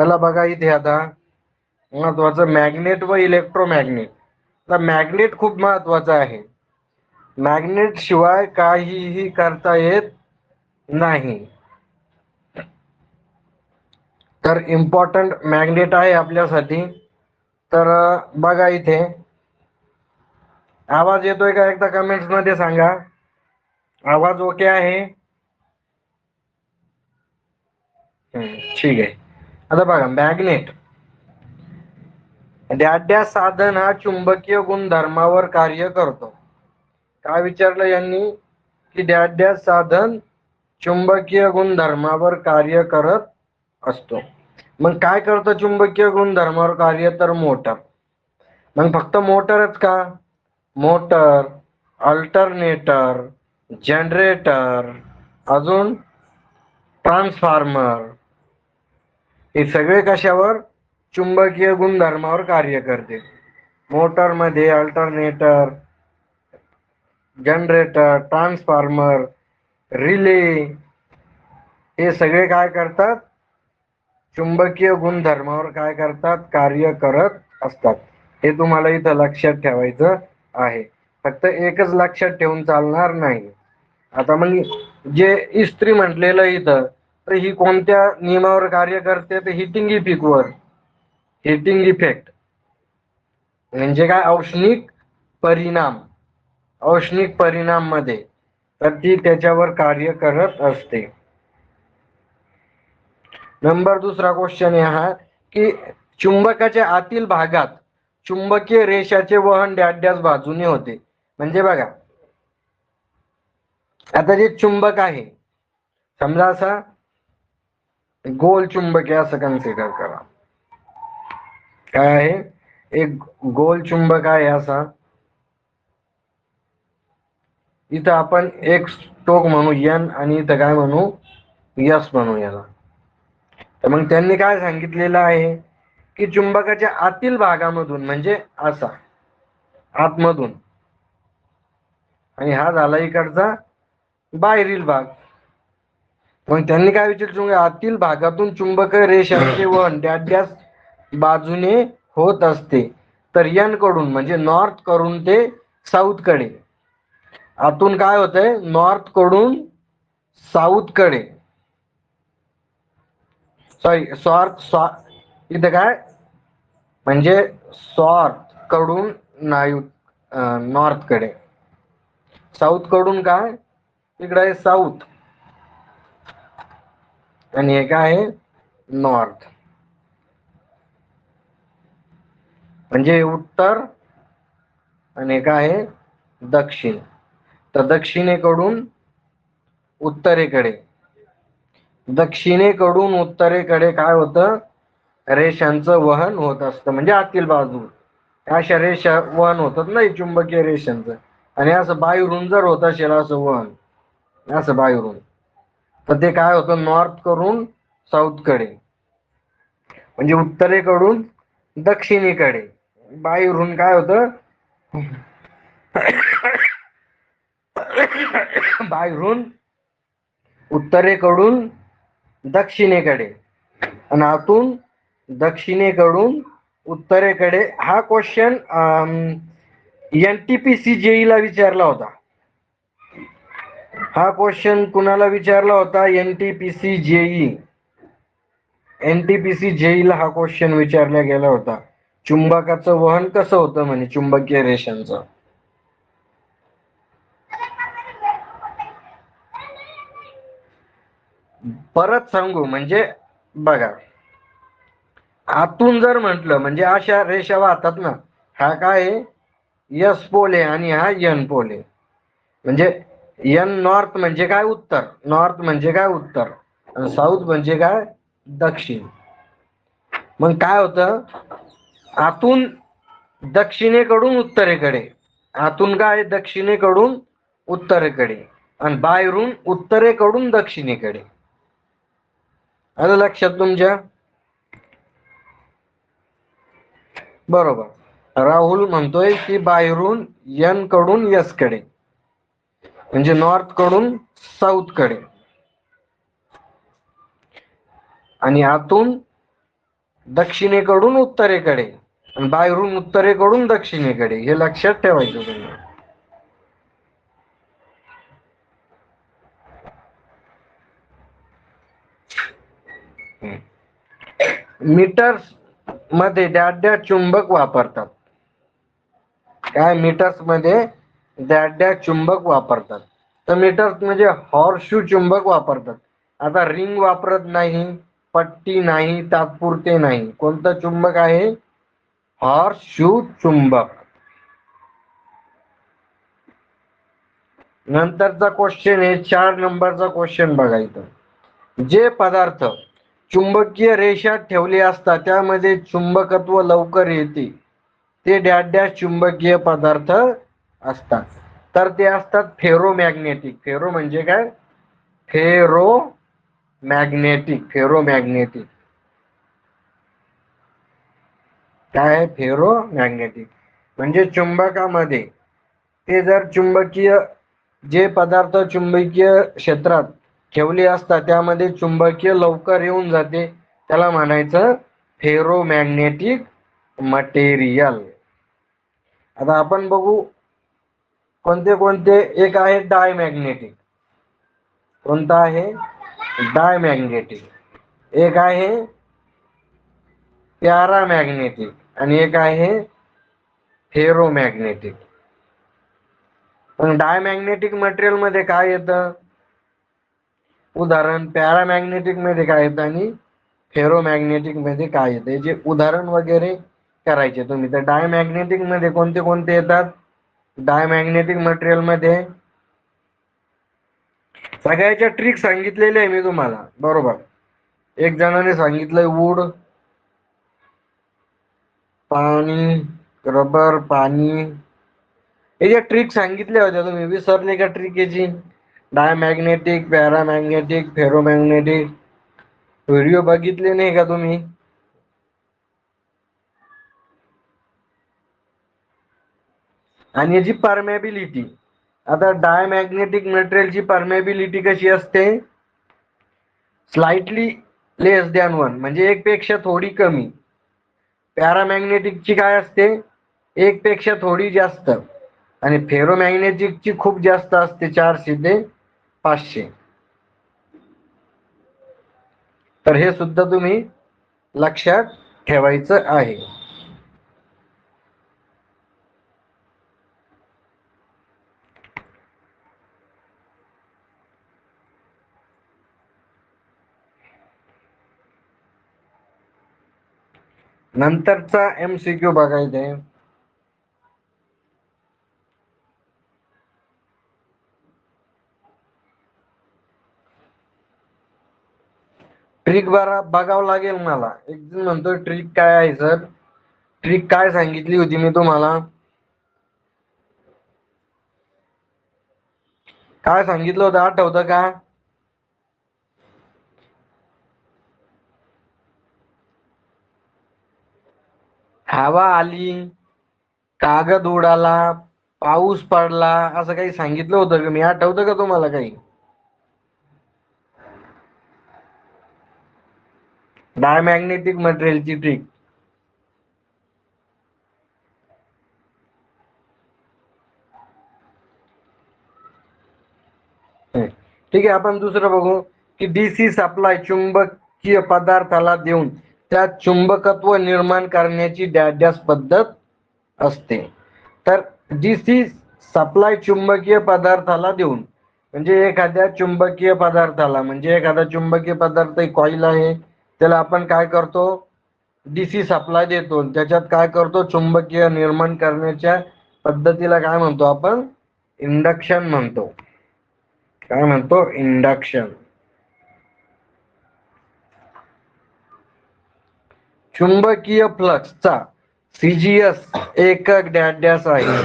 चला बघा इथे आता महत्वाचं मॅग्नेट व इलेक्ट्रोमॅग्नेट. तर मॅग्नेट खूप महत्वाचं आहे. मॅग्नेट शिवाय काहीही करता येत नाही. तर इम्पॉर्टंट मॅग्नेट आहे आपल्यासाठी. तर बघा इथे आवाज येतोय का एकदा कमेंट्स मध्ये सांगा. आवाज ओके आहे? ठीक आहे. आता बघा मॅग्नेट द्याड्या साधन हा चुंबकीय गुणधर्मावर कार्य करतो. काय विचारलं यांनी की द्याड्या साधन चुंबकीय गुणधर्मावर कार्य करत असतो. मग काय करतं चुंबकीय गुणधर्मावर कार्य? तर मोटर. मग फक्त मोटरच का? मोटर, अल्टरनेटर, जनरेटर, अजून ट्रान्सफॉर्मर, हे सगळे कशावर? चुंबकीय गुणधर्मावर कार्य करते. मोटर मध्ये अल्टरनेटर, जनरेटर, ट्रान्सफॉर्मर, रिले हे सगळे काय करतात? चुंबकीय गुणधर्मावर काय करतात? कार्य करत असतात. हे तुम्हाला इथं लक्षात ठेवायचं आहे. फक्त एकच लक्षात ठेवून चालणार नाही. आता मग जे इस्त्री म्हटलेलं इथं, तर ही कोणत्या नियमावर कार्य करते? तर हिटिंग इफेक्टवर. हिटिंग इफेक्ट म्हणजे काय? औष्णिक परिणाम. औष्णिक परिणाम मध्ये तर ती त्याच्यावर कार्य करत असते. नंबर दुसरा क्वेश्चन हा की चुंबकाच्या आतील भागात चुंबकीय रेषाचे वहन डॅश बाजूने होते. म्हणजे बघा आता जे चुंबक आहे, समजा असा गोल चुंबक आहे असं कन्सिडर करा. काय आहे? एक गोल चुंबक आहे असा. इथं आपण एक टोक म्हणू एन आणि इथं काय म्हणू? यस म्हणू याला. तर मग त्यांनी काय सांगितलेलं आहे की चुंबकाच्या आतील भागामधून म्हणजे असा आतमधून, आणि हा झाला इकडचा बाहेरील भाग. मग त्यांनी काय विचारलं? आतील भागातून चुंबकीय रेषांचे वहन डॅश बाजूने होत असते. तर एन कडून म्हणजे नॉर्थ कडून ते साऊथ कडे. आतून काय होतंय? नॉर्थ कडून साऊथ कडे. सॉरी इथं काय म्हणजे सॉर्थ कडून नॉर्थ कडे. साऊथ कडून काय? इकडे आहे साऊथ आणि हे काय आहे? नॉर्थ. म्हणजे उत्तर आणि हे काय आहे? दक्षिण. तर दक्षिणेकडून उत्तरेकडे. दक्षिणेकडून उत्तरेकडे काय होतं? रेषांचं वहन होत असतं. म्हणजे आतील बाजू अशा रेषा वहन होतात नाही चुंबकीय रेषांचं. आणि असं बाहेरून जर होत असेल असं वहन, असं बाहेरून, तर ते काय होतं? नॉर्थ कडून साऊथ कडे. म्हणजे उत्तरेकडून दक्षिणेकडे. बाहेरून काय होतं? बाहेरून उत्तरेकडून दक्षिणेकडे आणि आतून दक्षिणेकडून उत्तरेकडे. हा क्वेश्चन NTPC JEE ला विचारला होता. हा क्वेश्चन कुणाला विचारला होता? NTPC JEE. NTPC JEE ला हा क्वेश्चन विचारला गेला होता. चुंबकाचं वहन कसं होतं म्हणे चुंबकीय रेषांचं. परत सांगू म्हणजे बघा, आतून जर म्हटलं म्हणजे अशा रेषा वाहतात ना. हा काय आहे? यस पोल आहे आणि हा एन पोल आहे. म्हणजे एन नॉर्थ म्हणजे काय? उत्तर. नॉर्थ म्हणजे काय? उत्तर. आणि साऊथ म्हणजे काय? दक्षिण. मग काय होतं? आतून दक्षिणेकडून उत्तरेकडे. आतून काय? दक्षिणेकडून उत्तरेकडे आणि बाहेरून उत्तरेकडून दक्षिणेकडे. आलं लक्षात तुमच्या? बरोबर. राहुल म्हणतोय की बाहेरून एन कडून यस कडे म्हणजे नॉर्थ कडून साऊथ कडे आणि आतून दक्षिणेकडून उत्तरेकडे आणि बाहेरून उत्तरेकडून दक्षिणेकडे, हे लक्षात ठेवायचं तुम्ही. मीटर्स मध्ये द्या चुंबक वापरतात. काय मीटर्स मध्ये द्या चुंबक वापरतात. तर मीटर्स म्हणजे हॉर्सशू चुंबक वापरतात. आता रिंग वापरत नाही, पट्टी नाही, तात्पुरते नाही. कोणतं चुंबक आहे? हॉर्सशू चुंबक. नंतरचा क्वेश्चन आहे 4 नंबरचा क्वेश्चन बघायचं. जे पदार्थ चुंबकीय रेषा ठेवले असतात त्यामध्ये चुंबकत्व लवकर येते ते डॅश चुंबकीय पदार्थ असतात. तर ते असतात फेरोमॅग्नेटिक. फेरो म्हणजे काय? फेरोमॅग्नेटिक. फेरोमॅग्नेटिक काय आहे? फेरोमॅग्नेटिक म्हणजे चुंबकामध्ये ते जर चुंबकीय जे पदार्थ चुंबकीय क्षेत्रात ठेवले असतात त्यामध्ये चुंबकीय लवकर येऊन जाते त्याला म्हणायचं फेरोमॅग्नेटिक मटेरियल. आता आपण बघू कोणते कोणते. एक आहे डायमॅग्नेटिक. कोणता आहे? डायमॅग्नेटिक. एक आहे पॅरामॅग्नेटिक आणि एक आहे फेरोमॅग्नेटिक. पण डायमॅग्नेटिक मटेरियल मध्ये काय येतं? उदाहरण. पॅरामॅग्नेटिक मध्ये काय येतं आणि फेरोमॅग्नेटिक मध्ये काय येतं याचे उदाहरण वगैरे करायचे तुम्ही. तर डायमॅग्नेटिक मध्ये कोणते कोणते येतात? डायमॅग्नेटिक मटेरियल मध्ये सगळ्याच्या ट्रिक सांगितलेल्या आहे मी तुम्हाला, बरोबर. एक जणाने सांगितलंय वूड, पाणी, रबर, पाणी, याच्या ट्रिक सांगितल्या होत्या. तुम्ही विसरले का ट्रिक याची? डायमॅग्नेटिक, पॅरामॅग्नेटिक, फेरोमॅग्नेटिक व्हिडिओ बघितले नाही का तुम्ही? आणि याची परमेबिलिटी. आता डायमॅग्नेटिक मटेरियलची परमेबिलिटी कशी असते? स्लाइटली लेस दॅन 1 म्हणजे 1 पेक्षा थोडी कमी. पॅरामॅग्नेटिकची काय असते? 1 पेक्षा थोडी जास्त. आणि फेरोमॅग्नेटिकची खूप जास्त असते, 400 ते 500. तर हे सुद्धा तुम्ही लक्षात ठेवायचं आहे. नंतरचा MCQ बघायचा आहे. ट्रिक बघावं लागेल मला. एक जण म्हणतो ट्रिक काय आहे सर? ट्रिक काय सांगितली होती मी तुम्हाला? काय सांगितलं होतं आठवतं का? हवा आली, कागद उडाला, पाऊस पडला, असं काही सांगितलं होतं का मी? आठवतं का तुम्हाला काही? डायमॅग्नेटिक मटेरियलची ट्रिक. ठीक आहे. आपण दुसरं बघू की डीसी सप्लाय चुंबकीय पदार्थाला देऊन त्यात चुंबकत्व निर्माण करण्याची डॅश पद्धत असते. तर डीसी सप्लाय चुंबकीय पदार्थाला देऊन म्हणजे एखाद्या चुंबकीय पदार्थाला, म्हणजे एखादा चुंबकीय पदार्थ कॉईल आहे त्याला आपण काय करतो? डीसी सप्लाय देतो. त्याच्यात काय करतो? चुंबकीय निर्माण करण्याच्या पद्धतीला काय म्हणतो आपण? इंडक्शन म्हणतो. काय म्हणतो? इंडक्शन. चुंबकीय फ्लक्सचा सीजीएस एकक डॅश आहे.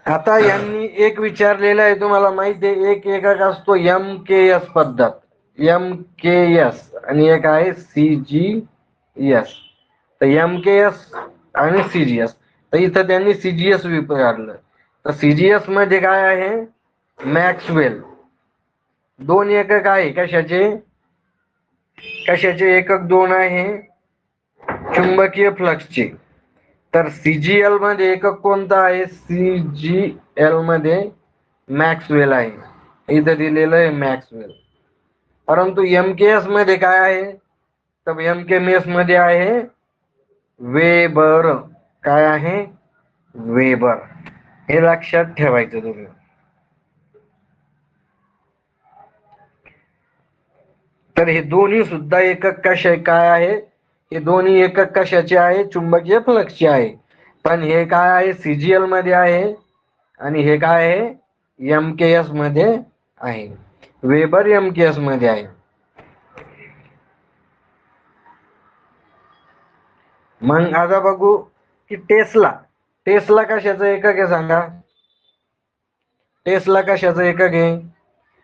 आता यांनी एक विचारलेलं आहे, तुम्हाला माहिती आहे, एक एकक असतो MKS पद्धत, MKS, आणि एक आहे CGS. तर MKS आणि CGS. तर इथं त्यांनी CGS विचारलं. तर CGS मध्ये काय आहे? मॅक्सवेल. 2 एकक आहे कशाचे? कशाचे एकक दोन आहे? चुंबकीय फ्लक्सचे. तर सीजीएल मध्ये एकक कोणता आहे? सीजीएल मध्ये मॅक्सवेल आहे, इथं दिलेलं आहे मॅक्सवेल. परंतु एमकेएस मध्ये काय आहे? तर एमकेएस मध्ये आहे वेबर. काय आहे? वेबर. हे लक्षात ठेवायचं तुम्ही. तर हे दोन्ही सुद्धा एकक काय आहे? हे दोन्ही एकक कशाचे आहे? चुंबकीय फ्लक्सचे आहे. पण हे काय आहे? सीजीएल मध्ये आहे आणि हे काय आहे? एमकेएस मध्ये आहे. वेबर एमकेएस मध्ये आहे. मग आता बघू की टेस्ला कशाचं एकक आहे सांगा? टेस्ला कशाचं एकक आहे?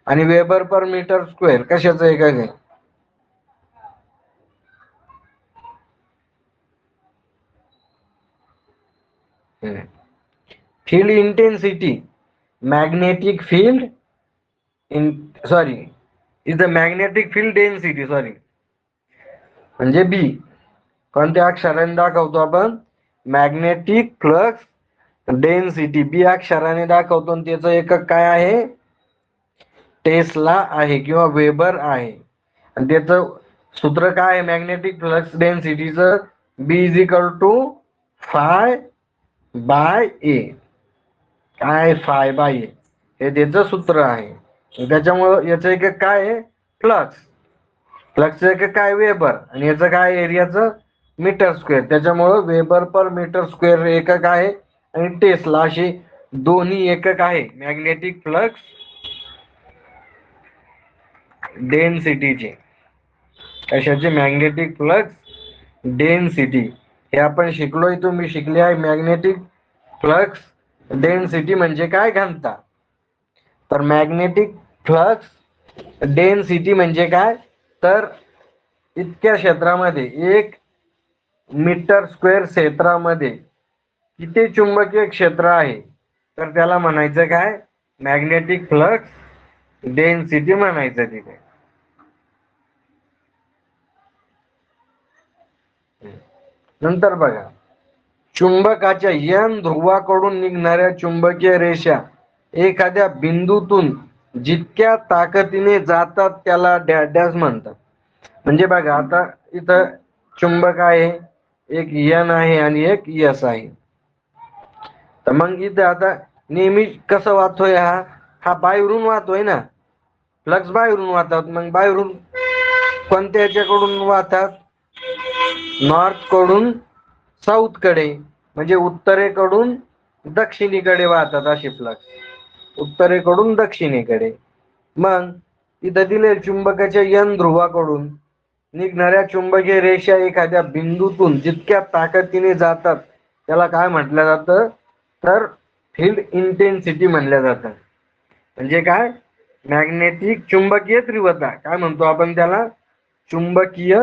आणि वेबर पर मीटर स्क्वेअर कशाचं एकक आहे? Field intensity, magnetic field sorry इथं मॅग्नेटिक फील्ड डेन्सिटी म्हणजे बी. कोणत्या अक्षराने दाखवतो आपण? मॅग्नेटिक फ्लक्स डेन्सिटी बी अक्षराने दाखवतो आणि त्याचं एकक काय आहे? टेस्ला आहे किंवा वेबर आहे. आणि त्याचं सूत्र काय आहे मॅग्नेटिक फ्लक्स डेन्सिटीचं? B is equal to phi by A. काय? फाय बाय ए हे त्याचं सूत्र आहे. त्याच्यामुळं याचं एकक काय आहे? फ्लक्स. फ्लक्सचं एकक काय? वेबर. आणि याचं काय? एरियाचं मीटर स्क्वेअर. त्याच्यामुळं वेबर पर मीटर स्क्वेअर एकक आहे आणि टेस्ला अशी दोन्ही एकक आहे मॅग्नेटिक फ्लक्स डेन्सिटीचे. कशाचे? Magnetic flux density. हे आपण शिकलोय, तुम्ही शिकले आहे. मॅग्नेटिक फ्लक्स डेन्सिटी म्हणजे काय? घनता. तर मॅग्नेटिक फ्लक्स डेन्सिटी म्हणजे काय? तर इतक्या क्षेत्रामध्ये 1 मीटर स्क्वेअर क्षेत्रामध्ये किती चुंबकीय क्षेत्र आहे? तर त्याला म्हणायचं काय? मॅग्नेटिक फ्लक्स डेन्सिटी म्हणायचं तिथे. नंतर बघा, चुंबकाच्या N ध्रुवाकडून निघणाऱ्या चुंबकीय रेषा एखाद्या बिंदूतून जितक्या ताकदीने जातात त्याला डॅश म्हणतात. म्हणजे बघा, आता इथं चुंबक आहे, एक N आहे आणि एक S आहे. तर मग इथं आता नेहमी कसं वाहतोय? हा बाहेरून वाहतोय ना, फ्लक्स बाहेरून वाहतात. मग बाहेरून कोणत्या याच्याकडून वाहतात? नॉर्थ कडून साऊथ कडे, म्हणजे उत्तरेकडून दक्षिणेकडे वाहतात असे फ्लक्स. उत्तरेकडून दक्षिणेकडे. मग इथं दिले चुंबकाच्या N ध्रुवाकडून निघणाऱ्या चुंबकीय रेषा एखाद्या बिंदूतून जितक्या ताकदीने जातात त्याला काय म्हटलं जातं? तर फील्ड इंटेन्सिटी म्हणलं जातं. म्हणजे काय? मॅग्नेटिक चुंबकीय तीव्रता. काय म्हणतो आपण त्याला? चुंबकीय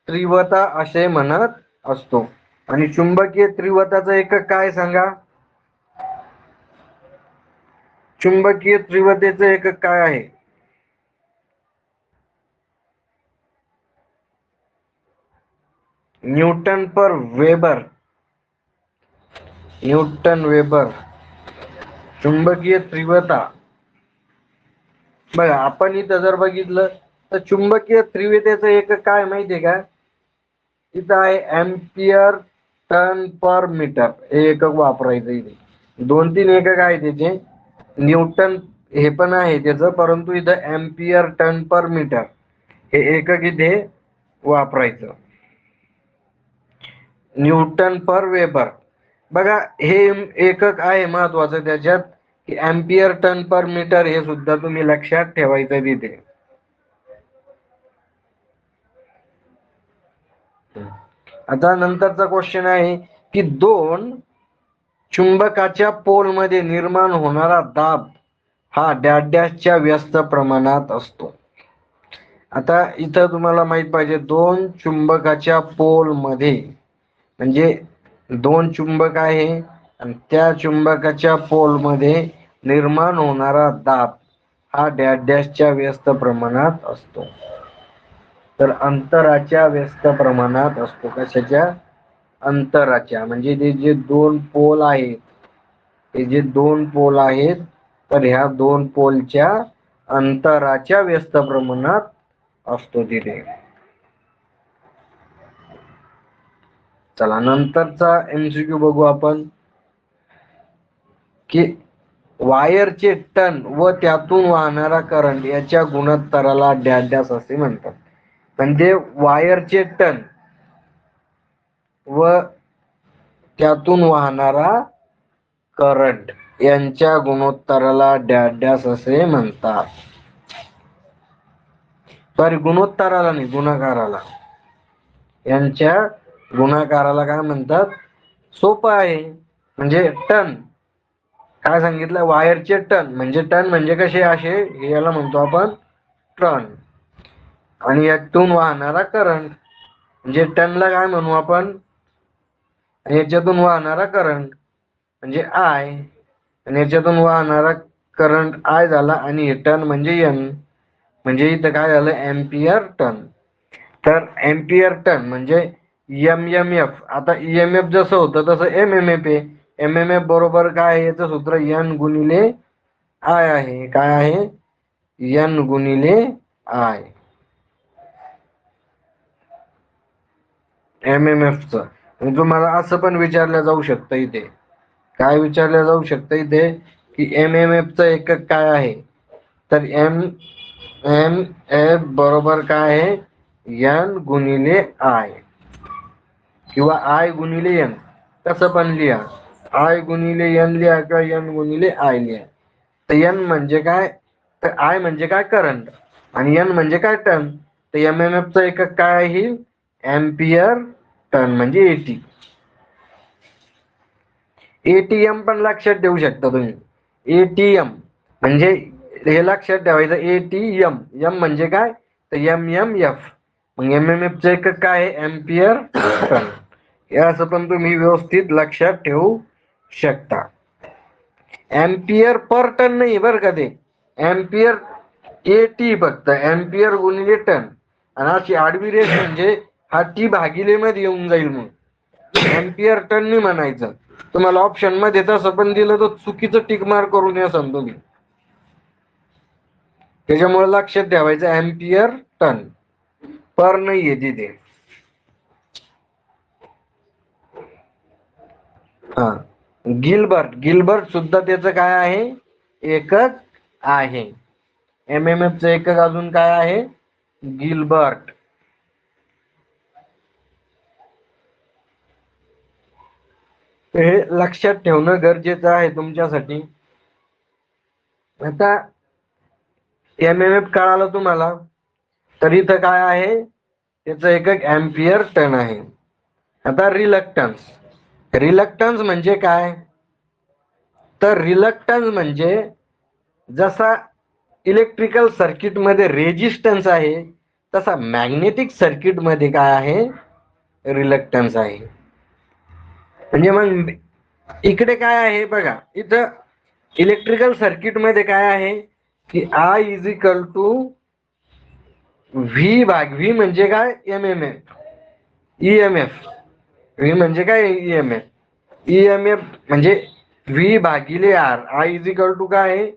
तीव्रता असे म्हणत असतो. आणि चुंबकीय तीव्रताचं एकक काय सांगा? चुंबकीय तीव्रतेचं एकक काय आहे? न्यूटन पर वेबर. न्यूटन वेबर चुंबकीय तीव्रता. बघा, आपण इथं जर बघितलं तर चुंबकीय तीव्रतेचं एकक काय माहितीये का? इथं आहे एम्पियर टन पर मीटर. हे एकक वापरायचं इथे. 2-3 एकक आहे त्याचे. न्यूटन हे पण आहे त्याचं, परंतु इथं एम्पियर टन पर मीटर हे एकक इथे वापरायचं. न्यूटन पर वेबर. बघा, हे एकक आहे महत्वाचं त्याच्यात की एम्पियर टन पर मीटर. हे सुद्धा तुम्ही लक्षात ठेवायचं तिथे. आता नंतरचा क्वेश्चन आहे की दोन चुंबकाच्या पोलमध्ये निर्माण होणारा दाब हा डॅशच्या व्यस्त प्रमाणात असतो. आता इथं तुम्हाला माहित पाहिजे, दोन चुंबकाच्या पोलमध्ये म्हणजे दोन चुंबक आहे आणि त्या चुंबकाच्या पोलमध्ये निर्माण होणारा दाब हा डॅशच्या व्यस्त प्रमाणात असतो. तर अंतराच्या व्यस्त प्रमाणात असतो. कशाच्या? अंतराच्या. म्हणजे ते जे दोन पोल आहेत, हे जे दोन पोल आहेत, तर ह्या दोन पोलच्या अंतराच्या व्यस्त प्रमाणात असतो तिथे. चला नंतरचा एमसीक्यू बघू आपण, की वायरचे टन व त्यातून वाहणारा करंट याच्या गुणोत्तराला डॅश असे म्हणतात. म्हणजे वायरचे टन व त्यातून वाहणारा करंट यांच्या गुणोत्तराला डॅश असे म्हणतात. सॉरी, गुणोत्तराला नाही, गुणाकाराला. यांच्या गुणाकाराला काय म्हणतात? सोपं आहे. म्हणजे टन काय सांगितलं? वायरचे टन म्हणजे कसे? असे, याला म्हणतो आपण टन. आणि यातून वाहणारा करंट म्हणजे टनला काय म्हणू आपण? आणि याच्यातून वाहणारा करंट म्हणजे आय, आणि याच्यातून वाहणारा करंट आय झाला, आणि हे टन म्हणजे एन. म्हणजे इथं काय झालं? Ampere turn. तर एम्पियर टन म्हणजे एमएमएफ. आता ईएमएफ जसं होतं तसं एमएमएफ आहे. एमएमएफ बरोबर काय आहे? याचं सूत्र एन गुणिले आय आहे. काय आहे? एन गुणिले आय. एमएमएफ च तुम्हाला असं पण विचारलं जाऊ शकतं इथे. काय विचारलं जाऊ शकतं इथे? की एमएमएफ च एकक काय आहे? तर एम एफ बरोबर काय आहे? एन गुणिले आय, किंवा आय गुणिले एन, कसं पण लिहा. आय गुणिले एन लिहा किंवा एन गुणिले आय लिहा. तर एन म्हणजे काय? तर आय म्हणजे काय? करंट. आणि एन म्हणजे काय? टन. तर एमएमएफ चा एकक काय आहे? एम्पियर टन म्हणजे एटी. एटीएम पण लक्षात ठेवू शकता तुम्ही. एटीएम म्हणजे हे लक्षात ठेवायचं. एटीएम, एम म्हणजे काय? तर एम एम एफ. मग एमएमएफ चे एकक काय आहे? Ampere turn. हे असं पण तुम्ही व्यवस्थित लक्षात ठेवू शकता. एम्पियर पर टन नाही बरं का ते. एम्पियर एटी फक्त. एम्पियर गुणिले टन. आणि अशी आडवी रेष म्हणजे हा टी भागिले मध्ये येऊन जाईल. मग एम्पियर टन नाही म्हणायचं. तुम्हाला ऑप्शन मध्ये तसं पण दिलं तर चुकीचं टिक मार्क करून या तुम्ही. त्याच्यामुळे लक्षात ठेवायचं एम्पियर टन, पर नाहीये तिथे. हा, गिलबर्ट सुद्धा त्याचं काय आहे? एकक आहे. एमएमएफ च एकक अजून काय आहे? गिलबर्ट. हे लक्षात ठेवणं गरजेचं आहे तुमच्यासाठी. आता एमएमएफ कळालं तुम्हाला, तर इथं काय आहे? त्याचं एकक एम्पियर टन आहे. आता रिलक्टन्स म्हणजे काय? तर रिलक्टन्स म्हणजे जसा इलेक्ट्रिकल सर्किट मध्ये रेजिस्टन्स आहे, तसा मॅग्नेटिक सर्किट मध्ये काय आहे? रिलक्टन्स आहे. म्हणजे मग इकडे काय आहे बघा, इथं इलेक्ट्रिकल सर्किट मध्ये काय आहे? की I is equal to V भाग व्ही म्हणजे काय? एमएमएफ. ईएमएफ. व्ही म्हणजे काय? ईएमएफ. ईएमएफ म्हणजे व्ही भागिले R. I is equal to काय आहे?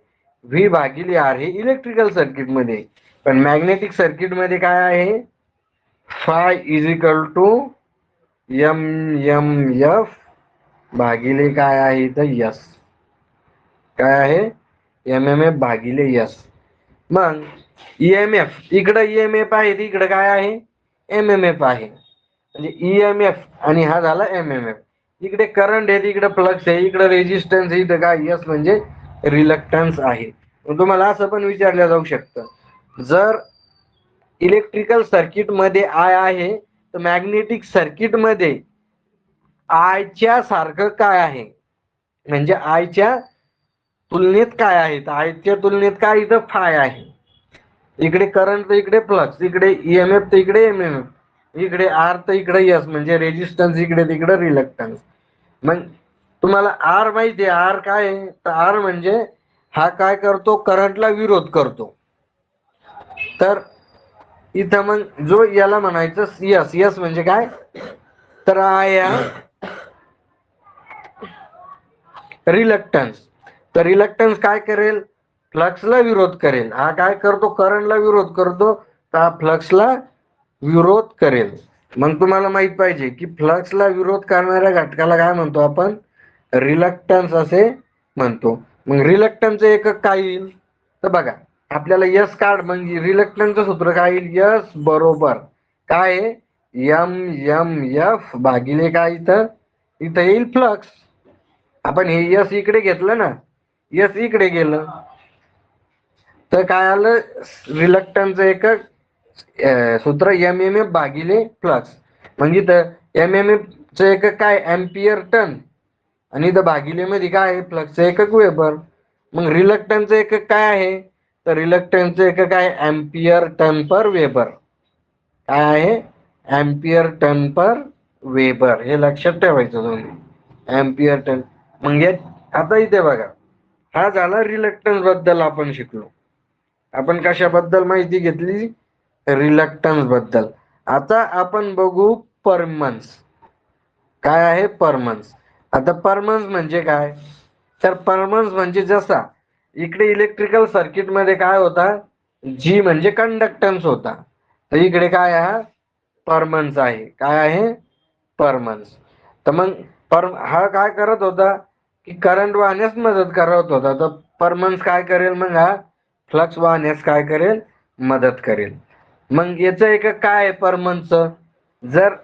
व्ही भागिले आर. हे इलेक्ट्रिकल सर्किट मध्ये. पण मॅग्नेटिक सर्किट मध्ये काय आहे? Phi is equal to M M F भागिले काय आहे? तर यस. काय आहे? एम एम एफ भागिले यस. मग ईएमएफ, इकडं ईएमएफ आहे, इकडं काय आहे? एम एम एफ आहे. म्हणजे ईएमएफ आणि हा झाला एम एम एफ. इकडे करंट आहे, इकडे फ्लक्स आहे, इकडे रेजिस्टन्स आहे, इथं काय? यस म्हणजे रिलक्टन्स आहे. तुम्हाला असं पण विचारलं जाऊ शकतं, जर इलेक्ट्रिकल सर्किट मध्ये आय आहे, तर मॅग्नेटिक सर्किट मध्ये आयच्या सारखं काय आहे? म्हणजे आयच्या तुलनेत काय आहे? तर आयच्या तुलनेत काय? इथं फाय आहे. इकडे करंट तर इकडे फ्लक्स, इकडे ईएमएफ तर इकडे एमएमएफ, इकडे आर तर इकडे यस म्हणजे रेजिस्टन्स, इकडे तिकडे रिलक्टन्स. मग तुम्हाला आर माहिती आहे. आर काय आहे? तर आर म्हणजे हा काय करतो? करंटला विरोध करतो. तर इथं मग जो याला म्हणायचं यस, यस म्हणजे काय, तर हा रिलक्टन्स. तर रिलक्टन्स काय करेल, फ्लक्सला विरोध करेल. हा काय करतो, करंटला विरोध करतो, तर हा फ्लक्सला विरोध करेल. मग तुम्हाला माहित पाहिजे की फ्लक्सला विरोध करणाऱ्या घटकाला काय म्हणतो आपण, रिलक्टन्स असे म्हणतो. मग रिलक्टन्स एकक काय येईल, तर बघा आपल्याला यस काढ, म्हणजे रिलक्टन्सचं सूत्र काय येईल, यस बरोबर काय आहे, एम एम एफ भागिले काय, इथं इथं येईल फ्लक्स. आपण हे यस इकडे घेतलं ना, यस इकडे गेलं, तर काय आलं, रिलक्टन्स एकक सूत्र एम एम एफ भागिले फ्लक्स. म्हणजे इथं एम एम एफ च एकक काय, एम्पियर टन, आणि इथं भागिले मध्ये काय आहे, फ्लक्स एकक वेबर. मग रिलक्टन्स एकक काय आहे, तर रिलक्टन्स एकक काय, एम्पियर टन पर वेबर. काय आहे, एम्पियर टन पर वेबर. हे लक्षात ठेवायचं तुम्ही, एम्पियर टन. म्हणजे आता इथे बघा, हा झाला रिलक्टन्स बद्दल आपण शिकलो. आपण कशाबद्दल माहिती घेतली, रिलक्टन्स बद्दल. आता आपण बघू परमन्स. काय आहे परमन्स. आता परमन्स म्हणजे काय, तर परमन्स म्हणजे जसा इकडे इलेक्ट्रिकल सर्किट मध्ये काय होता, जी म्हणजे कंडक्टन्स होता, तर इकडे काय हा परमन्स आहे. काय आहे, परमन्स. तर मग हा काय करत होता, की करंट वाहण्यास मदत करत होता. तर परमन्स काय करेल, मग हा फ्लक्स वाहण्यास काय करेल, मदत करेल. मग याचं एकक काय आहे परमन्सचं, जर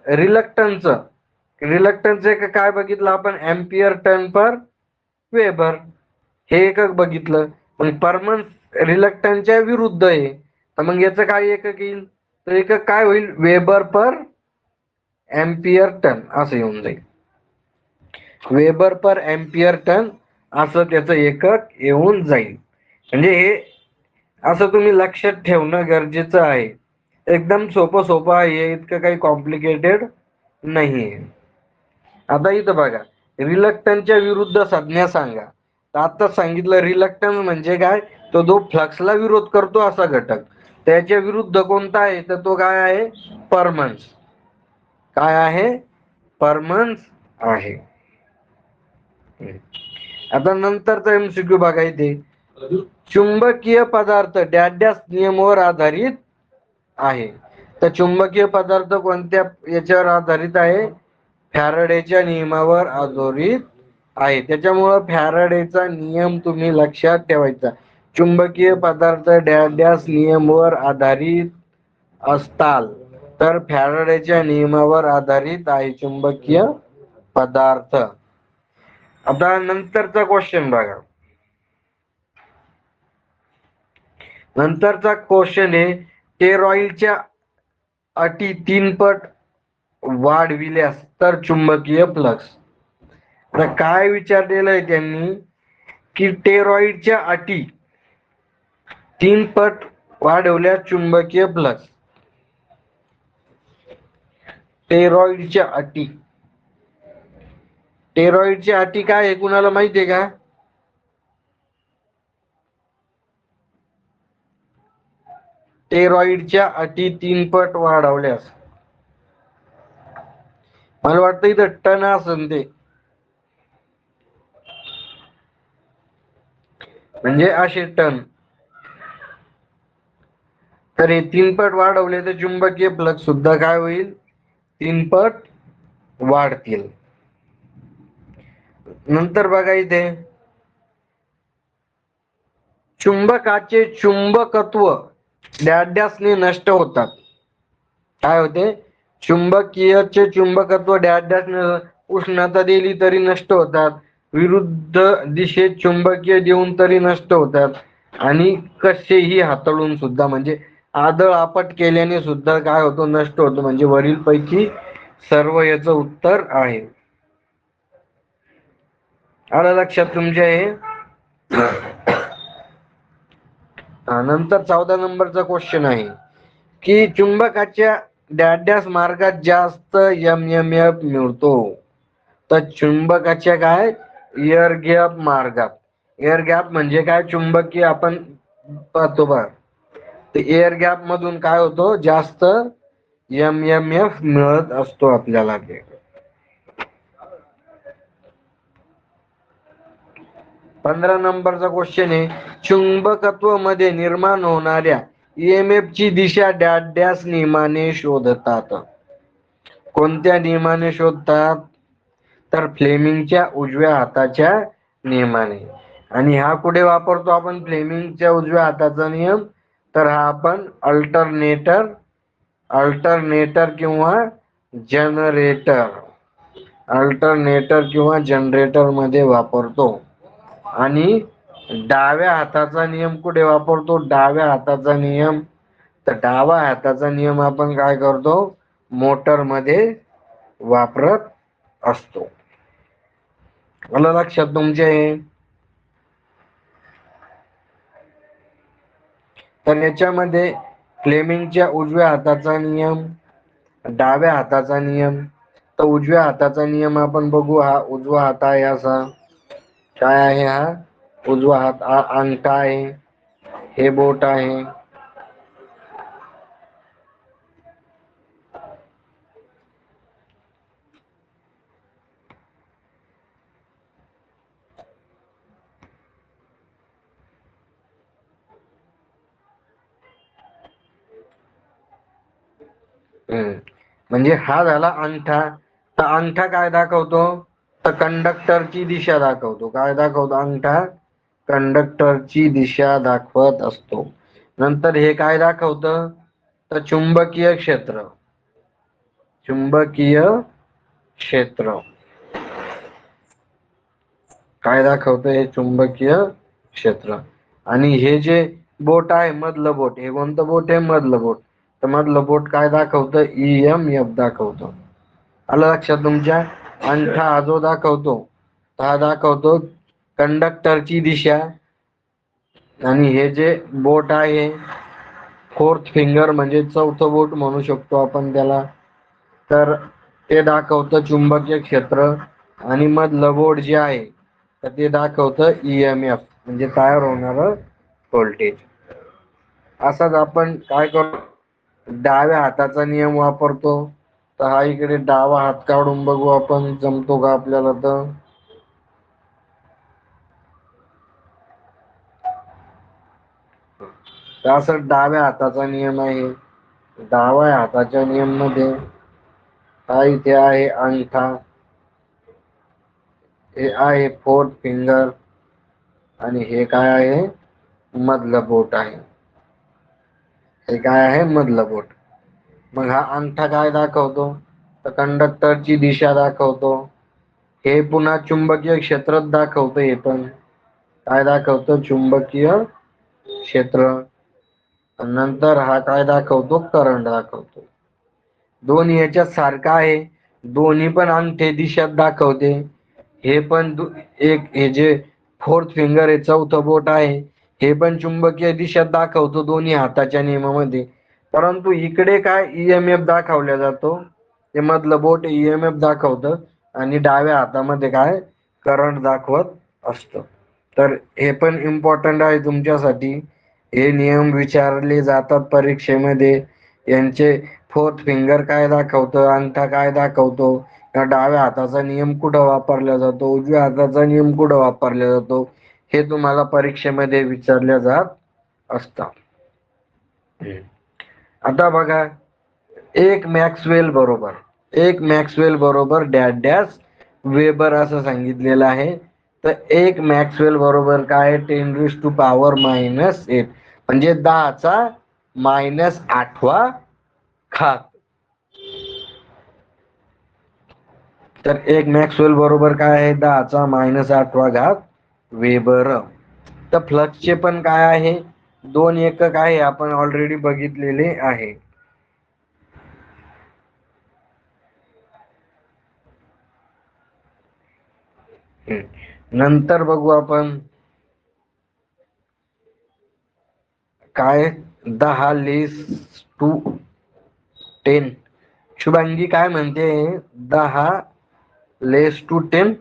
रिलक्टन्स एक काय बघितलं आपण, एम्पियर टर्न पर वेबर हे एकक बघितलं. मग परमन्स रिलक्टन्सच्या विरुद्ध आहे, तर मग याचं काय एकक येईल, तर एकक काय होईल, वेबर पर एम्पियर टन असं येऊन जाईल. वेबर पर एम्पियर टन असं त्याचं एकक येऊन जाईल. म्हणजे हे असं तुम्ही लक्षात ठेवणं गरजेचं आहे. एकदम सोपं आहे, इतकं काही कॉम्प्लिकेटेड नाहीये. आता इथं बघा, रिलक्टन्सच्या विरुद्ध संज्ञा सांगा. तर आता सांगितलं रिलक्टन्स म्हणजे काय, तो जो फ्लक्सला विरोध करतो असा घटक. त्याच्या विरुद्ध कोणता आहे, तर तो काय आहे, परमन्स. काय आहे, परमन्स आहे. आता नंतरचा MCQ बघा इथे, चुंबकीय पदार्थ डॅश डॅश नियमावर आधारित आहे. तर चुंबकीय पदार्थ कोणत्या याच्यावर आधारित आहे, फॅराडेच्या नियमावर आधारित आहे. त्याच्यामुळं फॅराडेचा नियम तुम्ही लक्षात ठेवायचा. चुंबकीय पदार्थ डॅश डॅश नियमावर आधारित असताल तर फॅराडेच्या नियमावर आधारित आहे चुंबकीय पदार्थ. आता नंतरचा क्वेश्चन बघा. नंतरचा क्वेश्चन आहे, टेरॉइडच्या अटी 3 पट वाढविल्यास तर चुंबकीय फ्लक्स. आता काय विचारलेलं आहे त्यांनी, की टेरॉइडच्या अटी 3 पट वाढवल्यास चुंबकीय फ्लक्स. टेरॉइडच्या अटी, टेरॉइडची अटी काय आहे, कुणाला माहितीये का, टेरॉइडच्या अटी 3 पट वाढवल्यास. मला वाटतं इथं टन असेल ते, म्हणजे असे टन. तर हे 3 पट वाढवले तर चुंबकीय फ्लक्स सुद्धा काय होईल, 3 पट वाढतील. नंतर बघा इथे, चुंबकाचे चुंबकत्व डॅश डॅशने नष्ट होतात. काय होते, चुंबकीयचे चुंबकत्व डॅश डॅशने उष्णता दिली तरी नष्ट होतात, विरुद्ध दिशेत चुंबकीय देऊन तरी नष्ट होतात, आणि कसेही हाताळून सुद्धा, म्हणजे आदळ आपट केल्याने सुद्धा काय होतो, नष्ट होतो. म्हणजे वरील पैकी सर्व याचं उत्तर आहे. आलं लक्षात तुमच्या हे. नंतर 14 नंबरचा क्वेश्चन आहे, की चुंबकाच्या डॅश डॅश मार्गात जास्त MMF मिळतो. तर चुंबकाच्या काय, एअर गॅप मार्गात. एअर गॅप म्हणजे काय, चुंबकीय आपण पाहतो बघ, तर एअर गॅप मधून काय होतो, जास्त MMF मिळत असतो आपल्याला. ते 15 नंबरचा क्वेश्चन आहे, चुंबकत्व मध्ये निर्माण होणाऱ्या EMF ची दिशा डॅश डॅश नियमाने शोधतात. कोणत्या नियमाने शोधतात? तर फ्लेमिंगच्या उजव्या हाताच्या नियमाने. आणि हा कुठे वापरतो आपण फ्लेमिंगच्या उजव्या हाताचा नियम? तर हा आपण अल्टरनेटर किंवा जनरेटर मध्ये वापरतो. आणि डाव्या हाताचा नियम कुठे वापरतो? डाव्या हाताचा नियम, तर डावा हाताचा नियम आपण काय करतो? मोटर मध्ये वापरत असतो. आलं लक्षात तुमच्या हे? तर याच्यामध्ये फ्लेमिंगच्या उजव्या हाताचा नियम, डाव्या हाताचा नियम. तर उजव्या हाताचा नियम आपण बघू. हा उजवा हात आहे असा. काय आहे हा? उजवा हात. हा अंगठा आहे, हे बोट आहे. म्हणजे हा झाला अंगठा. तर अंगठा काय दाखवतो? तर कंडक्टरची दिशा दाखवतो. काय दाखवतो अंगठा? कंडक्टरची दिशा दाखवत असतो. नंतर हे काय दाखवतं? तर चुंबकीय क्षेत्र. चुंबकीय क्षेत्र काय दाखवतं? हे चुंबकीय क्षेत्र. आणि हे जे बोट आहे, मधलं बोट, हे कोणतं बोट आहे? मधलं बोट. तर मधलं बोट काय दाखवतं? EMF दाखवतं. आलं लक्षात तुमच्या? अंगठा हा जो दाखवतो, हा दाखवतो कंडक्टरची दिशा. आणि हे जे बोट आहे, फोर्थ फिंगर म्हणजे चौथं बोट म्हणू शकतो आपण त्याला, तर ते दाखवतं चुंबकीय क्षेत्र. आणि मधलं बोट जे आहे, तर ते दाखवतं EMF म्हणजे तयार होणार व्होल्टेज. असाच आपण काय करतो? डाव्या हाताचा नियम वापरतो. तर हा इकडे डावा हात काढून बघू आपण, जमतो का आपल्याला? तर असं डाव्या हाताचा नियम आहे. डाव्या हाताच्या नियम मध्ये हा इथे आहे अंगठा, हे आहे फोर्थ फिंगर, आणि हे काय आहे? मधलं बोट आहे. हे काय आहे? मधलं बोट. मग हा अंगठा काय दाखवतो? तर कंडक्टरची दिशा दाखवतो. हे पुन्हा चुंबकीय क्षेत्र दाखवतो. हे पण काय दाखवतो? चुंबकीय क्षेत्र. नंतर हा काय दाखवतो? करंट दाखवतो. दोन्ही याच्यात सारखा आहे. दोन्ही पण अंगठे दिशा दाखवते. हे पण एक, हे जे फोर्थ फिंगर आहे, चौथं बोट आहे, हे पण चुंबकीय दिशा दाखवतो दोन्ही हाताच्या नियमामध्ये. परंतु इकडे काय EMF दाखवला जातो? ते मधलं बोट EMF दाखवतं, आणि डाव्या हातामध्ये काय? करंट दाखवत असतं. तर हे पण इम्पॉर्टंट आहे तुमच्यासाठी. हे नियम विचारले जातात परीक्षेमध्ये. यांचे फोर्थ फिंगर काय दाखवतं, अंगठा काय दाखवतो, या डाव्या हाताचा नियम कुठं वापरला जातो, उजव्या हाताचा नियम कुठं वापरला जातो, हे तुम्हाला परीक्षेमध्ये विचारले जात असतात. आता बघा, एक मॅक्सवेल बरोबर डॅश डॅश वेबर असं सांगितलेलं आहे. तर एक मॅक्सवेल बरोबर काय? 10⁻⁻8 म्हणजे 10⁻⁸ घात. तर एक मॅक्सवेल बरोबर काय आहे? 10⁻⁸ घात वेबर. तर फ्लक्सचे पण काय आहे? 2 एकक आहे, आपण ऑलरेडी बघितलेले आहे. नंतर बघू आपण काय? 10⁻10. शुभांगी काय म्हणते? 10⁻10.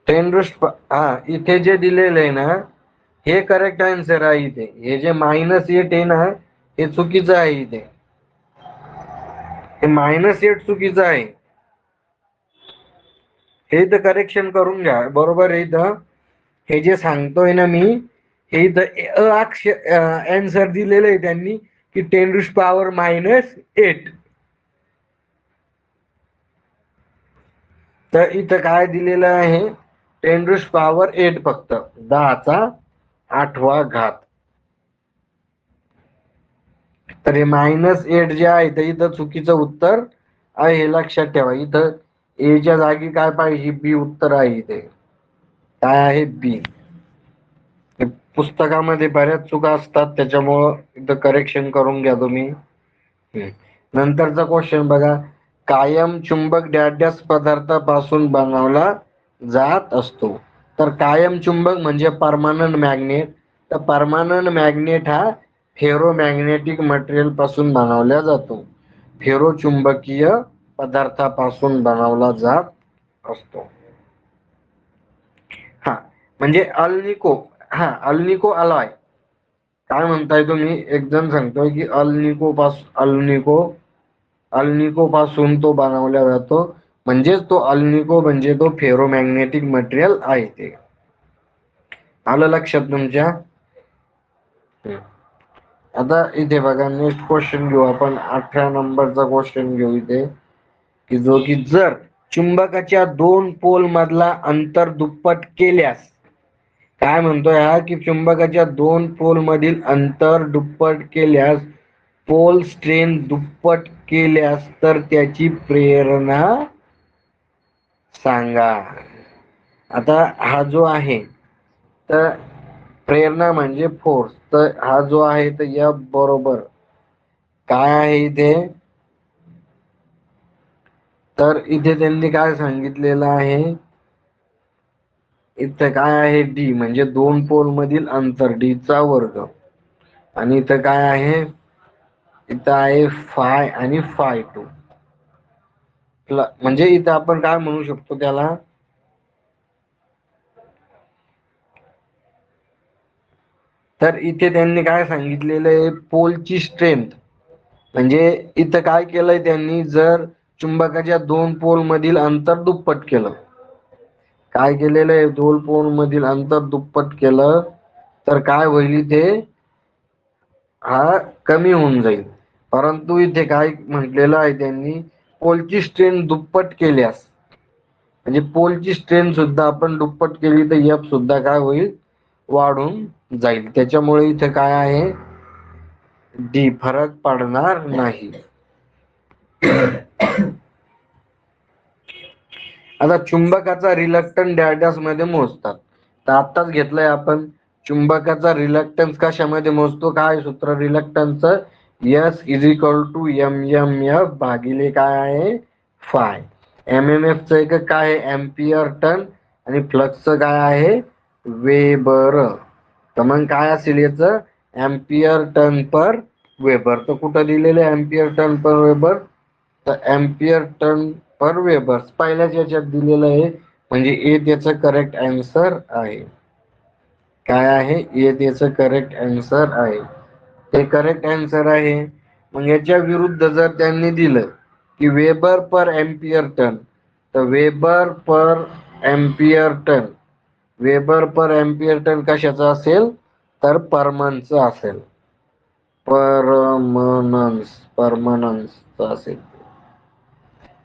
हा इथे जे दिलेलं आहे ना हे करेक्ट आन्सर आहे. इथे हे जे -8 आहे ना हे चुकीचं आहे. इथे हे -8 चुकीचं आहे. हे इथं करेक्शन करून घ्या. बरोबर आहे. इथं हे जे सांगतोय ना मी हे इथं आन्सर दिलेलं आहे त्यांनी की 10⁻⁻8. तर इथं काय दिलेलं आहे 10⁻8 फक्त 10⁸ घात. तर हे -8 जे आहे ते इथं चुकीचं उत्तर आहे. हे लक्षात ठेवा. इथं ए च्या जागी काय पाहिजे बी उत्तर आहे. इथे काय आहे बी. पुस्तकामध्ये बऱ्याच चुका असतात त्याच्यामुळं इथं करेक्शन करून घ्या तुम्ही. नंतरचा क्वेश्चन बघा. कायम चुंबक डॅश पदार्थापासून बनवला जात असतो. तर कायम चुंबक म्हणजे परमनंट मॅग्नेट. तर परमनंट मॅग्नेट हा फेरो मॅग्नेटिक मटेरियल पासून बनवला जातो. फेरो चुंबकीय पदार्थापासून बनवला जात असतो. हा म्हणजे अल्निको. हा अल्निको अलॉय काय म्हणताय तुम्ही. एक जण सांगतोय की अल्निको पासून तो बनवला जातो. म्हणजेच तो अल्निको म्हणजे तो फेरोमॅग्नेटिक मटेरियल आहे. ते आलं लक्षात तुमच्या. आता इथे बघा नेक्स्ट क्वेश्चन घेऊ आपण. 18 नंबरचा क्वेश्चन घेऊ इथे की जो की जर चुंबकाच्या दोन पोल मधला अंतर दुप्पट केल्यास. काय म्हणतोय हा की चुंबकाच्या दोन पोल मधील अंतर दुप्पट केल्यास पोल स्ट्रेन दुप्पट केल्यास तर त्याची प्रेरणा सांगा. आता हा जो आहे तर प्रेरणा म्हणजे फोर्स. तर हा जो आहे तर या बरोबर काय आहे इथे. तर इथे त्यांनी काय सांगितलेलं आहे. इथं काय आहे डी म्हणजे दोन पोल मधील अंतर डी चा वर्ग. आणि इथं काय आहे इथं आहे फाय आणि φ2. म्हणजे इथं आपण काय म्हणू शकतो त्याला. तर इथे त्यांनी काय सांगितलेलं आहे पोलची स्ट्रेंथ. म्हणजे इथं काय केलंय त्यांनी जर चुंबकाच्या दोन पोल मधील अंतर दुप्पट केलं. काय केलेलं आहे दोन पोल मधील अंतर दुप्पट केलं तर काय होईल इथे हा कमी होऊन जाईल. परंतु इथे काय म्हटलेलं आहे त्यांनी पोलची स्ट्रेंथ दुप्पट केल्यास म्हणजे पोलची स्ट्रेंथ सुद्धा आपण दुप्पट केली तर एफ सुद्धा काय होईल वाढून जाईल. त्याच्यामुळे इथे काय आहे डी फरक पडणार नाही. आता चुंबकाचा रिलक्टन्स डॅश मध्ये मोजतात. तर आत्ताच घेतलंय आपण चुंबकाचा रिलक्टन्स कशामध्ये मोजतो. काय सूत्र reluctance S is equal to M M F भागिले काय आहे फाय. एम एम एफ च एक काय आहे एम्पियर टन आणि फ्लक्स काय आहे वेबर. तर मग काय असेल याच एम्पियर टन पर वेबर. तर कुठं दिलेलं एम्पियर टन पर वेबर तर एम्पियर टन पर वेबर पहिल्याच याच्यात दिलेलं आहे. म्हणजे ए त्याचं करेक्ट आन्सर आहे. काय आहे ए त्याचं करेक्ट आन्सर आहे. ते करेक्ट आन्सर आहे. मग याच्या विरुद्ध जर त्यांनी दिलं की वेबर पर एम्पियर टन तर weber per ampere turn weber per ampere turn कशाचं असेल तर परमनचं असेल. परमनन्स असेल.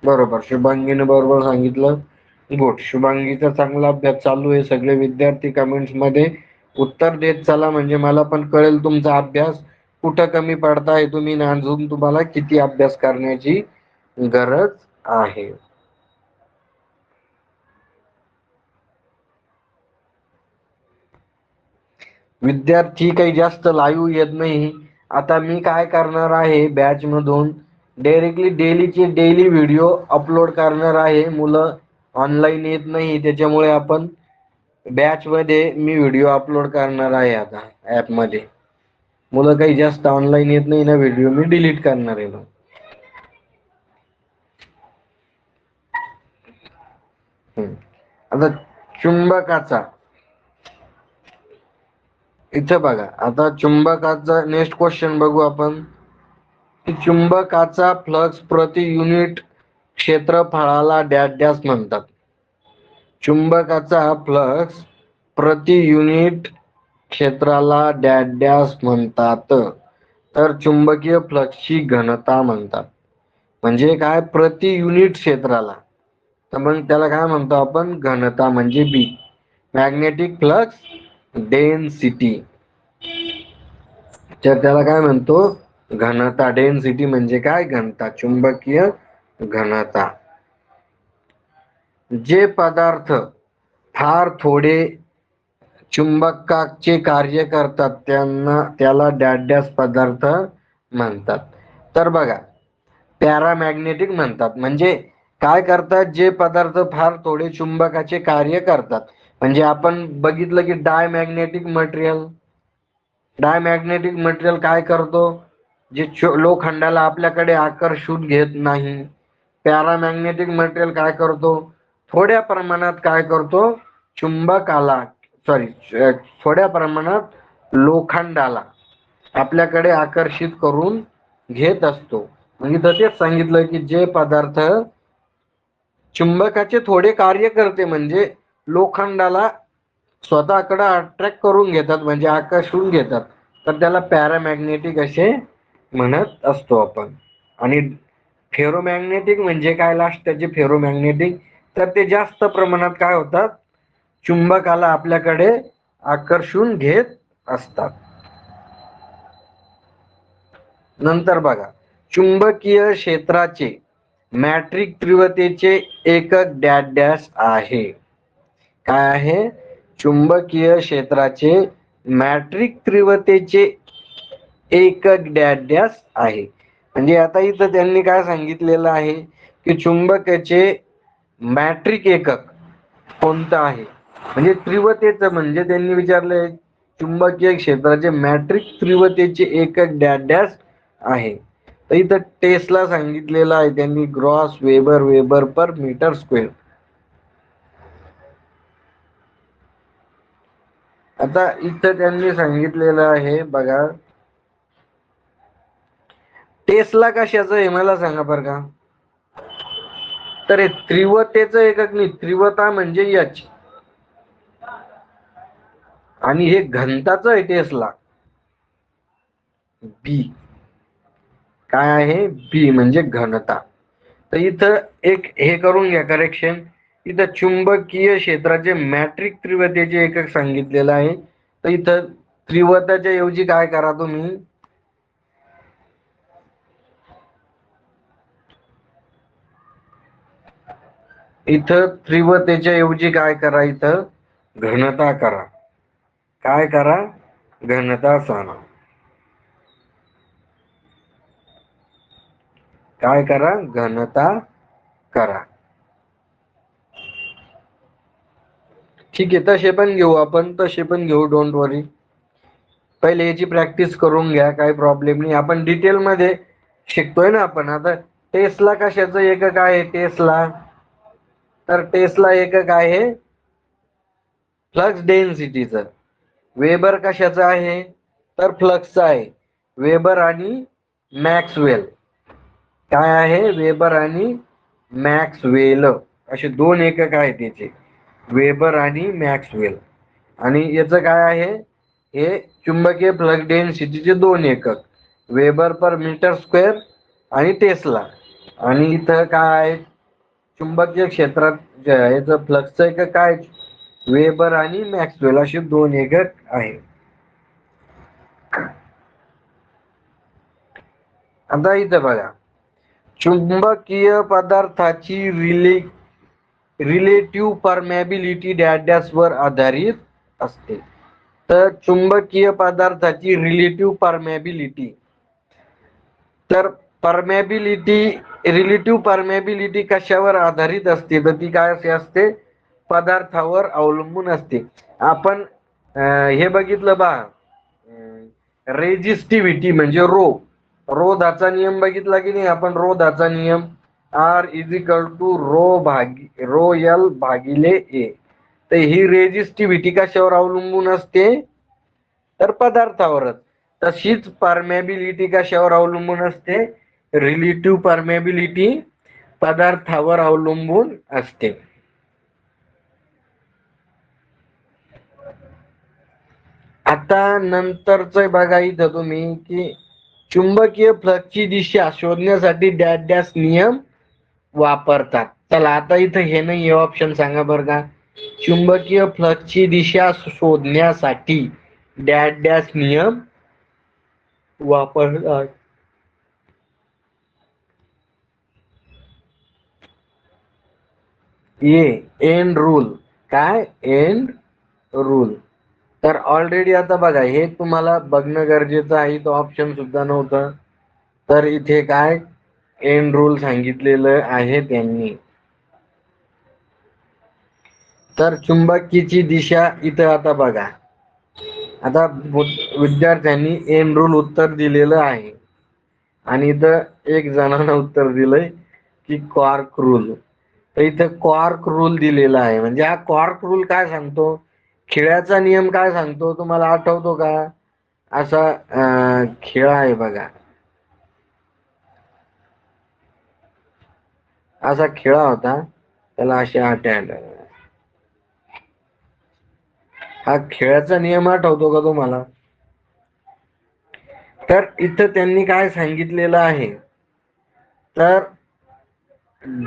बरोबर शुभांगीने बरोबर सांगितलं. गुड. शुभांगीचा चांगला अभ्यास चालू आहे. सगळे विद्यार्थी कमेंट्स मध्ये उत्तर देत चला म्हणजे मला पण कळेल तुमचा अभ्यास कुठं कमी पडताय तुम्ही अजून तुम्हाला किती अभ्यास करण्याची गरज आहे. विद्यार्थी काही जास्त लाईव्ह येत नाही. आता मी काय करणार आहे बॅच मधून डायरेक्टली डेली व्हिडिओ अपलोड करणार आहे. मुलं ऑनलाईन येत नाही त्याच्यामुळे आपण बॅच मध्ये मी व्हिडिओ अपलोड करणार आहे. आता ऍप मध्ये मुलं काही जास्त ऑनलाईन येत नाही ना व्हिडिओ मी डिलीट करणार आहे. आता चुंबकाचा, इथे बघा आता चुंबकाचा नेक्स्ट क्वेश्चन बघू आपण की चुंबकाचा फ्लक्स प्रति युनिट क्षेत्रफळाला डॅश डॅश म्हणतात. चुंबकाचा फ्लक्स प्रति युनिट क्षेत्राला डॅश डॅश म्हणतात. तर चुंबकीय फ्लक्सची घनता म्हणतात. म्हणजे काय, प्रति युनिट क्षेत्राला. तर मग त्याला काय म्हणतो आपण, घनता म्हणजे बी. मॅग्नेटिक फ्लक्स डेन्सिटी, तर त्याला काय म्हणतो, घनता. डेन्सिटी म्हणजे काय, घनता, चुंबकीय घनता. जे पदार्थ फार थोडे चुंबकाचे कार्य करतात त्याला डॅश डॅश पदार्थ म्हणतात. तर बघा, पॅरामॅग्नेटिक म्हणतात. म्हणजे काय करतात, जे पदार्थ फार थोडे चुंबकाचे कार्य करतात. म्हणजे आपण बघितलं की डायमॅग्नेटिक मटेरियल काय करतो, जे लोखंडाला आपल्याकडे आकर्षून घेत नाही. पॅरामॅग्नेटिक मटेरियल काय करतो, थोड्या प्रमाणात काय करतो, चुंबकाला थोड्या प्रमाणात लोखंडाला आपल्याकडे आकर्षित करून घेत असतो. म्हणजे तेच सांगितलं की जे पदार्थ चुंबकाचे थोडे कार्य करते, म्हणजे लोखंडाला स्वतःकडे अट्रॅक्ट करून घेतात, म्हणजे आकर्षून घेतात, तर त्याला पॅरामॅग्नेटिक असे म्हणत असतो आपण. आणि फेरोमॅग्नेटिक म्हणजे काय, लास्ट त्याचे फेरोमॅग्नेटिक, तर ते जास्त प्रमाणात काय होतात, चुंबकाला आपल्याकडे आकर्षून घेत असतात. नंतर बघा, चुंबकीय क्षेत्राचे मॅट्रिक तीव्रतेचे एकक डॅश डॅश आहे. काय आहे, चुंबकीय क्षेत्राचे मॅट्रिक तीव्रतेचे एकक डॅश डॅश आहे. म्हणजे आता इथं त्यांनी काय सांगितलेलं आहे की चुंबकाचे मॅट्रिक एकक कोणतं आहे. म्हणजे तीव्रतेचं, म्हणजे त्यांनी विचारलंय चुंबकीय क्षेत्राचे मॅट्रिक तीव्रतेचे एकक डॅश डॅश आहे. तर इथं टेस्ला सांगितलेलं आहे त्यांनी, gross weber per metre square. आता इथं त्यांनी सांगितलेलं आहे बघा, टेस्ला कशाचं आहे मला सांगा बरं का. तर हे तीव्रतेचं एकक नाही, तीव्रता म्हणजे एच, आणि हे घनताचं आहे टेस्ला, बी. काय आहे, बी म्हणजे घनता. तर इथं एक हे करून घ्या करेक्शन, इथं चुंबकीय क्षेत्राचे मॅट्रिक तीव्रतेचे एकक सांगितलेलं आहे. तर इथं तीव्रताच्या ऐवजी काय करा तुम्ही, इथं तीव्रतेच्या ऐवजी काय करा, इथं घनता करा. काय करा, घनता सांगा. काय करा, घनता करा. ठीक आहे, तसे पण घेऊ आपण, तसे पण घेऊ, डोंट वरी. पहिले याची प्रॅक्टिस करून घ्या, काही प्रॉब्लेम नाही. आपण डिटेल मध्ये शिकतोय ना आपण. आता टेस्ला कशाचं एकक आहे, टेस्ला, तर टेस्ला एकक आहे फ्लक्स डेन्सिटीचं. वेबर कशाचं आहे, तर फ्लक्सचं आहे. वेबर आणि मॅक्सवेल, काय आहे, वेबर आणि मॅक्सवेल असे दोन एकक आहेत त्याचे, वेबर आणि मॅक्सवेल. आणि याचं काय आहे, हे चुंबकीय फ्लक्स डेन्सिटीचे दोन एकक, वेबर पर मीटर स्क्वेअर आणि टेस्ला. आणि इथं काय आहे, चुंबकीय क्षेत्रात याचं फ्लक्सचं एकक काय, वेबर आणि मॅक्सवेल असे दोन एकक आहे. आता इथं बघा, चुंबकीय पदार्थाची रिलेटिव्ह परमॅबिलिटी डॅश डॅश वर आधारित असते. तर चुंबकीय पदार्थाची रिलेटिव्ह परमॅबिलिटी, तर रिलेटिव्ह परमॅबिलिटी कशावर आधारित असते, तर ती काय असे असते, पदार्थावर अवलंबून असते. आपण हे बघितलं बा, रेजिस्टिव्हिटी म्हणजे रोधाचा नियम बघितला की नाही आपण, रोधाचा नियम, R = रो एल भागिले ए. तर ही रेजिस्टिव्हिटी कशावर अवलंबून असते, तर पदार्थावरच. तशीच परमेबिलिटी कशावर अवलंबून असते, रिलेटिव्ह परमेबिलिटी पदार्थावर अवलंबून असते. आता नंतरच बघा इथं तुम्ही की चुंबकीय फ्लक्सची दिशा शोधण्यासाठी डॅश डॅश नियम वापरतात. चला आता इथं हे नाही, हे ऑप्शन सांगा बरं का. चुंबकीय फ्लक्सची दिशा शोधण्यासाठी डॅश डॅश नियम वापरतात. End rule. काय एंड रूल. तर ऑलरेडी आता बघा हे तुम्हाला बघणं गरजेचं आहे. तो ऑप्शन सुद्धा नव्हतं. तर इथे काय एंड रूल सांगितलेलं आहे त्यांनी. तर चुंबकीची दिशा इथं आता बघा, आता विद्यार्थ्यांनी एंड रूल उत्तर दिलेलं आहे आणि इथं एक जणांना उत्तर दिलंय की कॉर्क रूल. तर इथं कॉर्क रूल दिलेला आहे. म्हणजे हा कॉर्क रूल काय सांगतो, खेळाचा नियम काय सांगतो तुम्हाला आठवतो का. असा खेळ आहे बघा, असा खेळा होता, त्याला असे आट्या. हा खेळाचा नियम आठवतो का तुम्हाला. तर इथं त्यांनी काय सांगितलेलं आहे, तर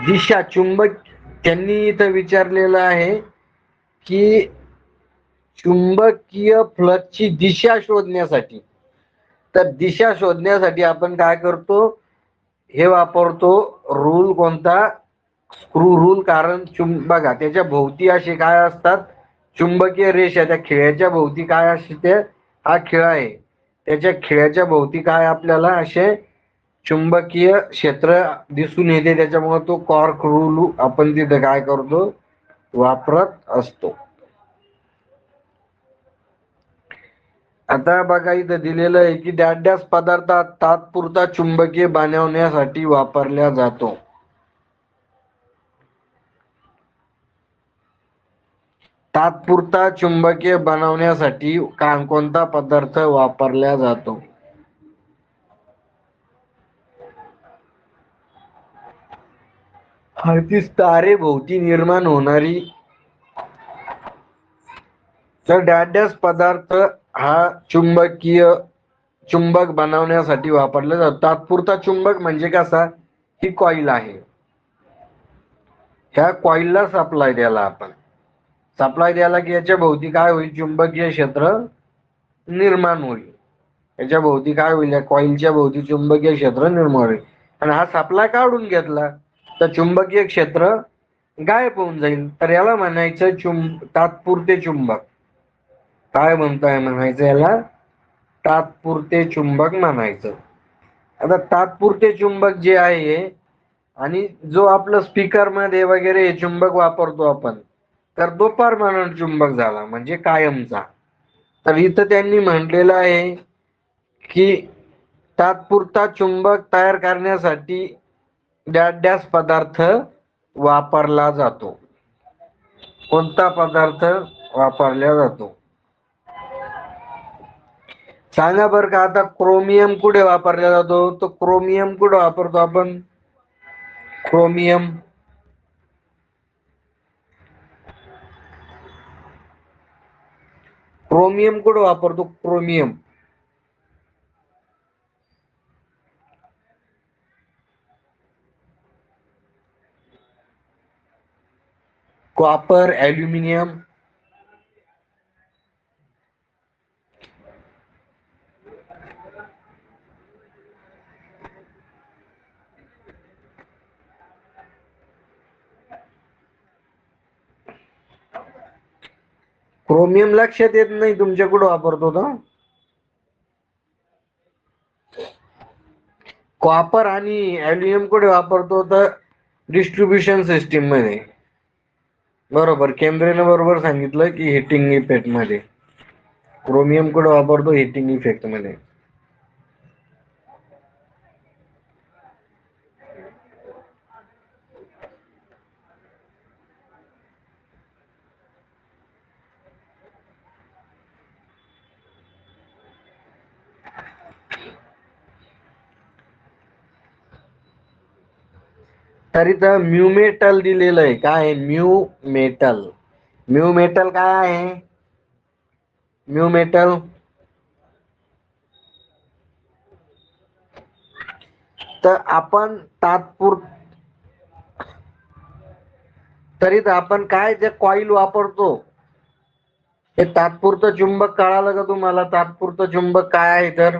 दिशा चुंबक, त्यांनी इथं विचारलेलं आहे की चुंबकीय फ्लक्सची दिशा शोधण्यासाठी, तर दिशा शोधण्यासाठी आपण काय करतो, हे वापरतो रूल कोणता, स्क्रू रूल. कारण बघा त्याच्या भोवती असे काय असतात, चुंबकीय रेषा. त्या खेळाच्या भोवती काय असते, हा खेळ आहे, त्याच्या खेळाच्या भोवती काय आपल्याला असे चुंबकीय क्षेत्र दिसून येते. त्याच्यामुळे तो कॉर्क रूल आपण तिथे काय करतो, वापरत असतो. आता बघा इथं दिलेलं आहे की डॅश डॅश पदार्थ तात्पुरता चुंबकीय बनवण्यासाठी वापरला जातो. तात्पुरता चुंबकीय बनवण्यासाठी कोणता पदार्थ वापरला जातो. तीच तारेभोवती निर्माण होणारी, तर डॅश डॅश पदार्थ हा चुंबक बनवण्यासाठी वापरला जातो. तात्पुरता चुंबक म्हणजे कसा, ही कॉईल आहे, ह्या कॉईलला सप्लाय द्यायला आपण, सप्लाय द्यायला की याच्या भोवती काय होईल, चुंबकीय क्षेत्र निर्माण होईल. याच्या भोवती काय होईल, या कॉईलच्या भोवती चुंबकीय क्षेत्र निर्माण होईल. आणि हा सप्लाय काढून घेतला तर चुंबकीय क्षेत्र गायब होऊन जाईल. तर याला म्हणायचं तात्पुरते चुंबक. काय म्हणताय म्हणायचं याला, तात्पुरते चुंबक म्हणायचं. आता तात्पुरते चुंबक जे आहे, आणि जो आपलं स्पीकर मध्ये वगैरे हे चुंबक वापरतो आपण, तर तो परमनंट चुंबक झाला, म्हणजे कायमचा. तर इथं त्यांनी म्हटलेलं आहे की तात्पुरता चुंबक तयार करण्यासाठी डॅश डॅश पदार्थ वापरला जातो. कोणता पदार्थ वापरला जातो सांगा बरं का. आता क्रोमियम कुठे वापरला जातो, तो क्रोमियम कुठे वापरतो आपण, क्रोमियम क्रोमियम कुठे वापरतो, क्रोमियम कॉपर, ॲल्युमिनियम. क्रोमियम लक्षात येत नाही तुमच्या, कुठं वापरतो तो, कॉपर आणि ॲल्युमिनियम कुठे वापरतो, तर डिस्ट्रीब्युशन सिस्टीम मध्ये. बरोबर, केंद्रेने बरोबर सांगितलं की हिटिंग इफेक्ट मध्ये क्रोमियम कुठे वापरतो, हिटिंग इफेक्ट मध्ये. तर इथं म्यू मेटल दिलेलं आहे. काय आहे? Mu metal. म्यू मेटल काय आहे? म्यू मेटल तर आपण तरी आपण काय जे कॉईल वापरतो हे तात्पुरतं चुंबक. कळालं का तुम्हाला? तात्पुरतं चुंबक काय आहे? तर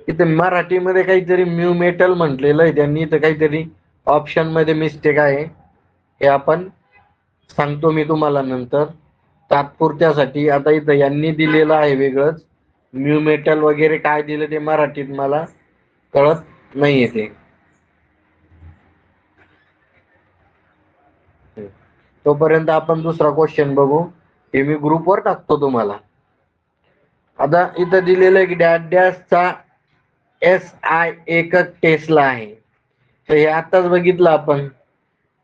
इथे मराठीमध्ये काहीतरी म्यू मेटल म्हटलेलं आहे त्यांनी, तर काहीतरी ऑप्शन मध्ये मिस्टेक आहे. हे आपण सांगतो मी तुम्हाला नंतर. तात्पुरत्यासाठी आता इथं यांनी दिलेलं आहे वेगळंच. म्यू मेटल वगैरे काय दिलं ते मराठीत मला कळत नाहीये ते. तोपर्यंत आपण दुसरा क्वेश्चन बघू. हे मी ग्रुपवर टाकतो तुम्हाला. आता इथं दिलेलं आहे की डॅश डॅशचा SI एकक टेस्ला आहे. तर हे आताच बघितलं आपण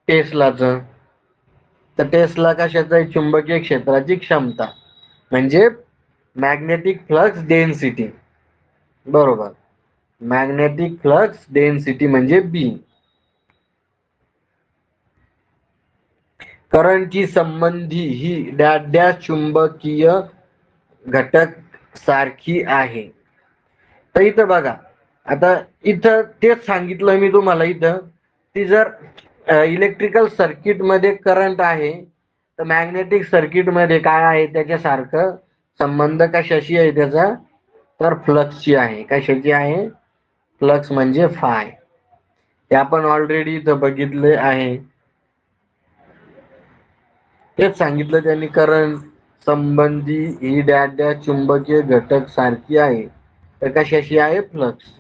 टेस्लाच. तर टेस्ला कशाचं आहे? चुंबकीय क्षेत्राची क्षमता म्हणजे मॅग्नेटिक फ्लक्स डेन्सिटी. बरोबर. मॅग्नेटिक फ्लक्स डेन्सिटी म्हणजे बी. करंटची संबंधी ही डॅश डॅश चुंबकीय घटक सारखी आहे. तर इथं बघा, आता इथं तेच सांगितलं मी तुम्हाला. इथं ती जर इलेक्ट्रिकल सर्किट मध्ये करंट आहे तर मॅग्नेटिक सर्किट मध्ये काय आहे? त्याच्यासारखं संबंध कशाशी आहे त्याचा? तर फ्लक्सची आहे. कशाची आहे? फ्लक्स म्हणजे फाय. हे आपण ऑलरेडी इथं बघितले आहे. तेच सांगितलं त्यांनी. करंट संबंधी ही डॅश डॅश चुंबकीय घटक सारखी आहे. तर कशाशी आहे? फ्लक्स.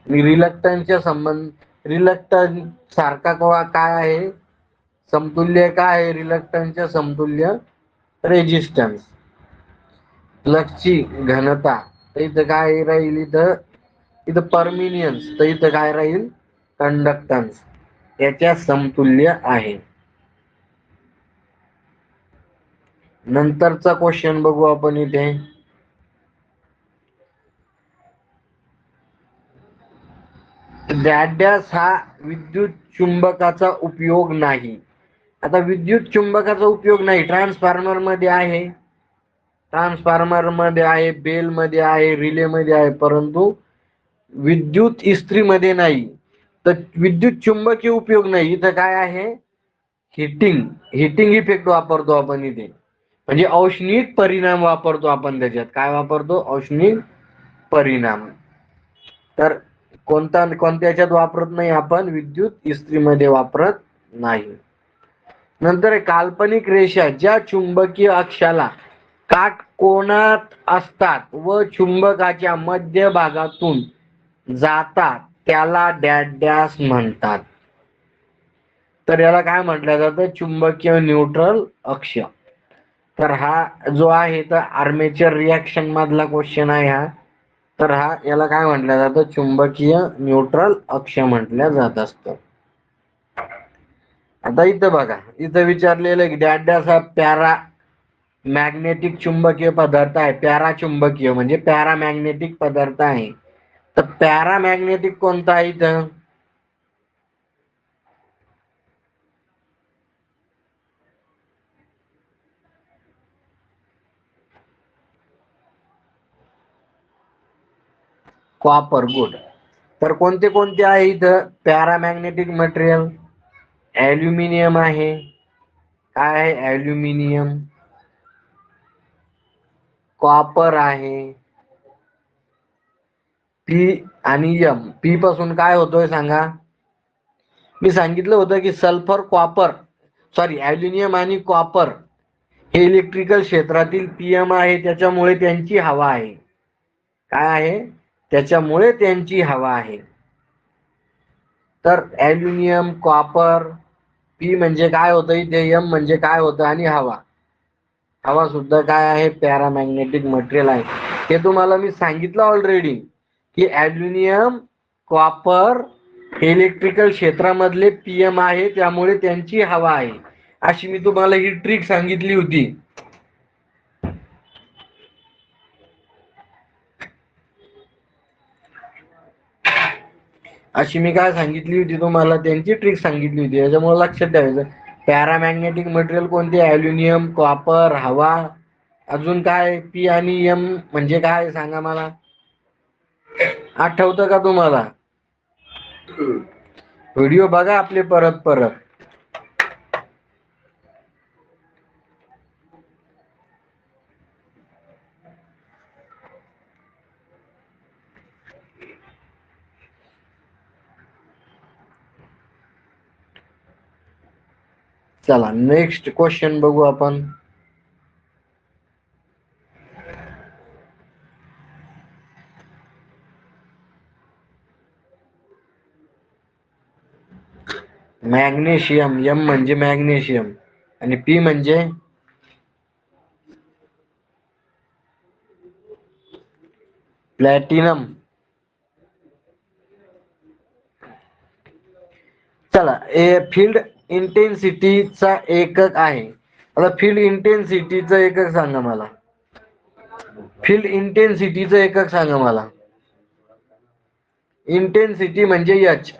आणि रिलक्टन्सच्या संबंध रिलक्टन्स सारखा काय आहे? समतुल्य काय आहे? रिलक्टन्सच्या समतुल्य रेजिस्टन्स. फ्लक्सची घनता तर इथं काय राहील? इथं इथं परमिनियन्स. तर इथं काय राहील? कंडक्टन्स. याच्या समतुल्य आहे. नंतरचा क्वेश्चन बघू आपण इथे. डॅश डॅश हा विद्युत चुंबकाचा उपयोग नाही. आता विद्युत चुंबकाचा उपयोग नाही. ट्रान्सफॉर्मर मध्ये आहे, ट्रान्सफॉर्मर मध्ये आहे, बेल मध्ये आहे, रिले मध्ये आहे, परंतु विद्युत इस्त्री मध्ये नाही. तर विद्युत चुंबकीय उपयोग नाही. इथं काय आहे? हिटिंग. हिटिंग इफेक्ट वापरतो आपण इथे. म्हणजे औष्णिक परिणाम वापरतो आपण त्याच्यात. काय वापरतो? औष्णिक परिणाम. तर कोणत्या याच्यात वापरत नाही आपण? विद्युत इस्त्रीमध्ये वापरत नाही. नंतर काल्पनिक रेषा ज्या चुंबकीय अक्षाला काटकोनात असतात व चुंबकाच्या मध्यभागातून जातात त्याला डॅश डॅश म्हणतात. तर याला काय म्हटलं जातं? चुंबकीय न्यूट्रल अक्ष. तर हा जो आहे तर आर्मेचर रिॲक्शन मधला क्वेश्चन आहे हा. तर हा याला काय म्हटलं जातं? चुंबकीय न्यूट्रल अक्ष म्हटलं जात असतं. आता इथं बघा, इथं विचारलेलं की डॅश डॅश हा पॅरा मॅग्नेटिक चुंबकीय पदार्थ आहे. पॅरा चुंबकीय म्हणजे पॅरामॅग्नेटिक पदार्थ आहे. तर पॅरामॅग्नेटिक कोणता आहे इथं? कॉपर. गुड. तर कोणते कोणते आहे इथं पॅरामॅग्नेटिक मटेरियल? ॲल्युमिनियम आहे. काय आहे? ॲल्युमिनियम. कॉपर आहे. पी आणि एम. पी पासून काय होतोय सांगा? मी सांगितलं होतं की सल्फर कॉपर सॉरी ॲल्युमिनियम आणि कॉपर हे इलेक्ट्रिकल क्षेत्रातील पीएम आहे. त्याच्यामुळे त्यांची हवा आहे. काय आहे? त्याच्यामुळे त्यांची हवा आहे. तर ॲल्युमिनियम, कॉपर, पी म्हणजे काय होतं इथे? एम म्हणजे काय होतं? आणि हवा. हवा सुद्धा काय आहे? पॅरामॅग्नेटिक मटेरियल आहे. हे तुम्हाला मी सांगितलं ऑलरेडी की ॲल्युमिनियम, कॉपर हे इलेक्ट्रिकल क्षेत्रामधले पीएम आहे, त्यामुळे त्यांची हवा आहे. अशी मी तुम्हाला ही ट्रिक सांगितली होती. अशी मी काय सांगितली होती तुम्हाला, त्यांची ट्रिक सांगितली होती, याच्यामुळे लक्षात ठेवायचं. पॅरामॅग्नेटिक मटेरियल कोणते? अल्युमिनियम, कॉपर, हवा, अजून काय? पी आणि एम म्हणजे काय सांगा मला, आठवतं का तुम्हाला? व्हिडिओ बघा आपले परत परत. चला नेक्स्ट क्वेश्चन बघू आपण. मॅग्नेशियम, एम म्हणजे मॅग्नेशियम आणि पी म्हणजे प्लॅटिनम. चला, फील्ड इंटेन्सिटीचा एकक आहे. आता फील्ड इंटेन्सिटीचं एकक सांगा मला. फील्ड इंटेन्सिटीचं एकक सांगा मला. इंटेन्सिटी म्हणजे एच.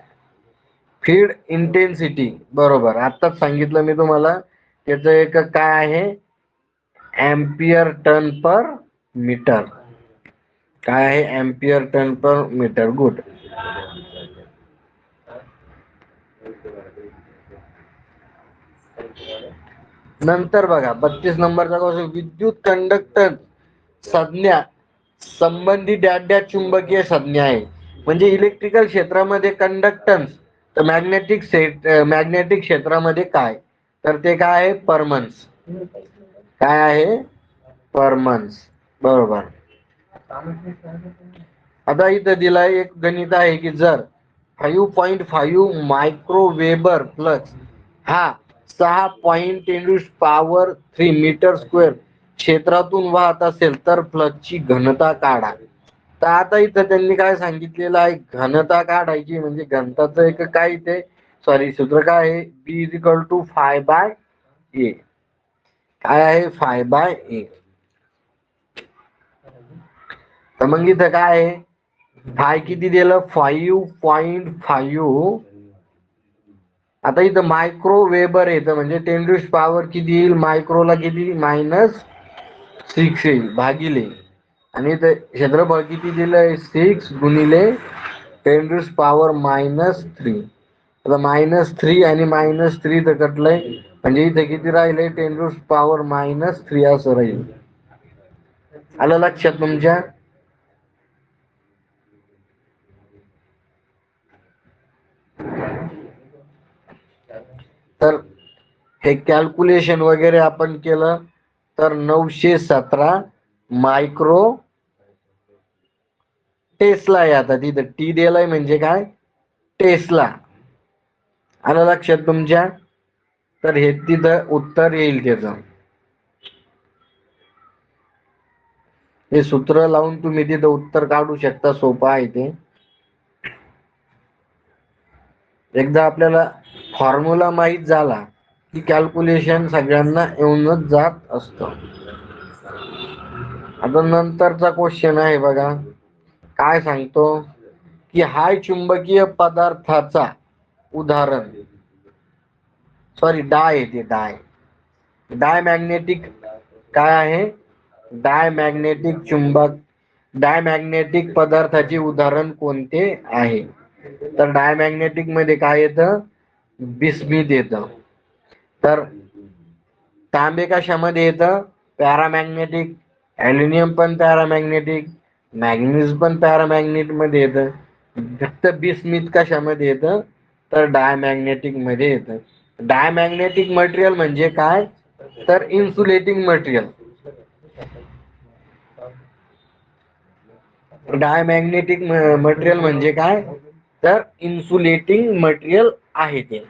फील्ड इंटेन्सिटी बरोबर, आताच सांगितलं मी तुम्हाला. त्याचं एकक काय आहे? एम्पियर टन पर मीटर. काय आहे? एम्पियर टन पर मीटर. गुड. नंतर बघा 32 नंबरचा क्वेश्चन. विद्युत कंडक्टर संज्ञा संबंधित डॅश डॅश चुंबकीय संज्ञा आहे. म्हणजे इलेक्ट्रिकल क्षेत्रामध्ये कंडक्टन्स, तर मॅग्नेटिक क्षेत्रामध्ये काय? तर ते काय आहे? परमन्स. काय आहे? परमन्स. बरोबर. आता इथं दिलाय एक गणित आहे की जर 5.5 मायक्रोवेबर प्लस हा 6.10⁻³ मीटर स्क्वेअर क्षेत्रातून वाहत असेल तर फ्लक्सची घनता काढा. तर आता इथं त्यांनी काय सांगितलेलं आहे? घनता काढायची. म्हणजे घनताचं एक काय ते, सॉरी, सूत्र काय आहे? B is equal to phi by A. काय आहे? Phi by A. तर मग इथं काय आहे? फाय किती दिलं? 5.5. आता इथं मायक्रो वेबर येतं म्हणजे 10⁻³ किती येईल? मायक्रोला किती? -6 येईल भागिले, आणि इथं क्षेत्रफळ किती दिलंय? 6 गुणिले 10⁻³ आता -3 आणि -3 तर कटलंय, म्हणजे इथे किती राहिले? 10⁻³ असं राहील. आलं लक्षात तुमच्या? तर हे कॅल्क्युलेशन वगैरे आपण केलं तर 917 मायक्रो टेस्ला आहे. आता तिथं टी दिलाय म्हणजे काय? टेस्ला. आलं लक्षात तुमच्या? तर हे तिथं उत्तर येईल त्याचं. हे सूत्र लावून तुम्ही तिथं उत्तर काढू शकता. सोपं आहे ते. एकदा आपल्याला फॉर्म्युला माहित झाला की कॅल्क्युलेशन सगळ्यांना येऊनच जात असतं. आता नंतरचा क्वेश्चन आहे बघा. काय सांगतो की हाय चुंबकीय पदार्थाचा उदाहरण, सॉरी डाय येते, डायमॅग्नेटिक. काय आहे? डायमॅग्नेटिक पदार्थाचे उदाहरण कोणते आहे? तर डायमॅग्नेटिक मध्ये काय येतं? बिस्मिथ येतं. तर तांबे कशामध्ये येतं? पॅरामॅग्नेटिक. अल्युमिनियम पण पॅरामॅग्नेटिक. मॅग्नीज पण पॅरामॅग्नेट मध्ये येतं. फक्त बिस्मिथ कशामध्ये येतं? तर डायमॅग्नेटिक मध्ये येतं. डायमॅग्नेटिक मटेरियल म्हणजे काय? तर इन्सुलेटिंग मटेरियल. डायमॅग्नेटिक मटेरियल म्हणजे काय? तर इन्सुलेटिंग मटेरियल आहे ते.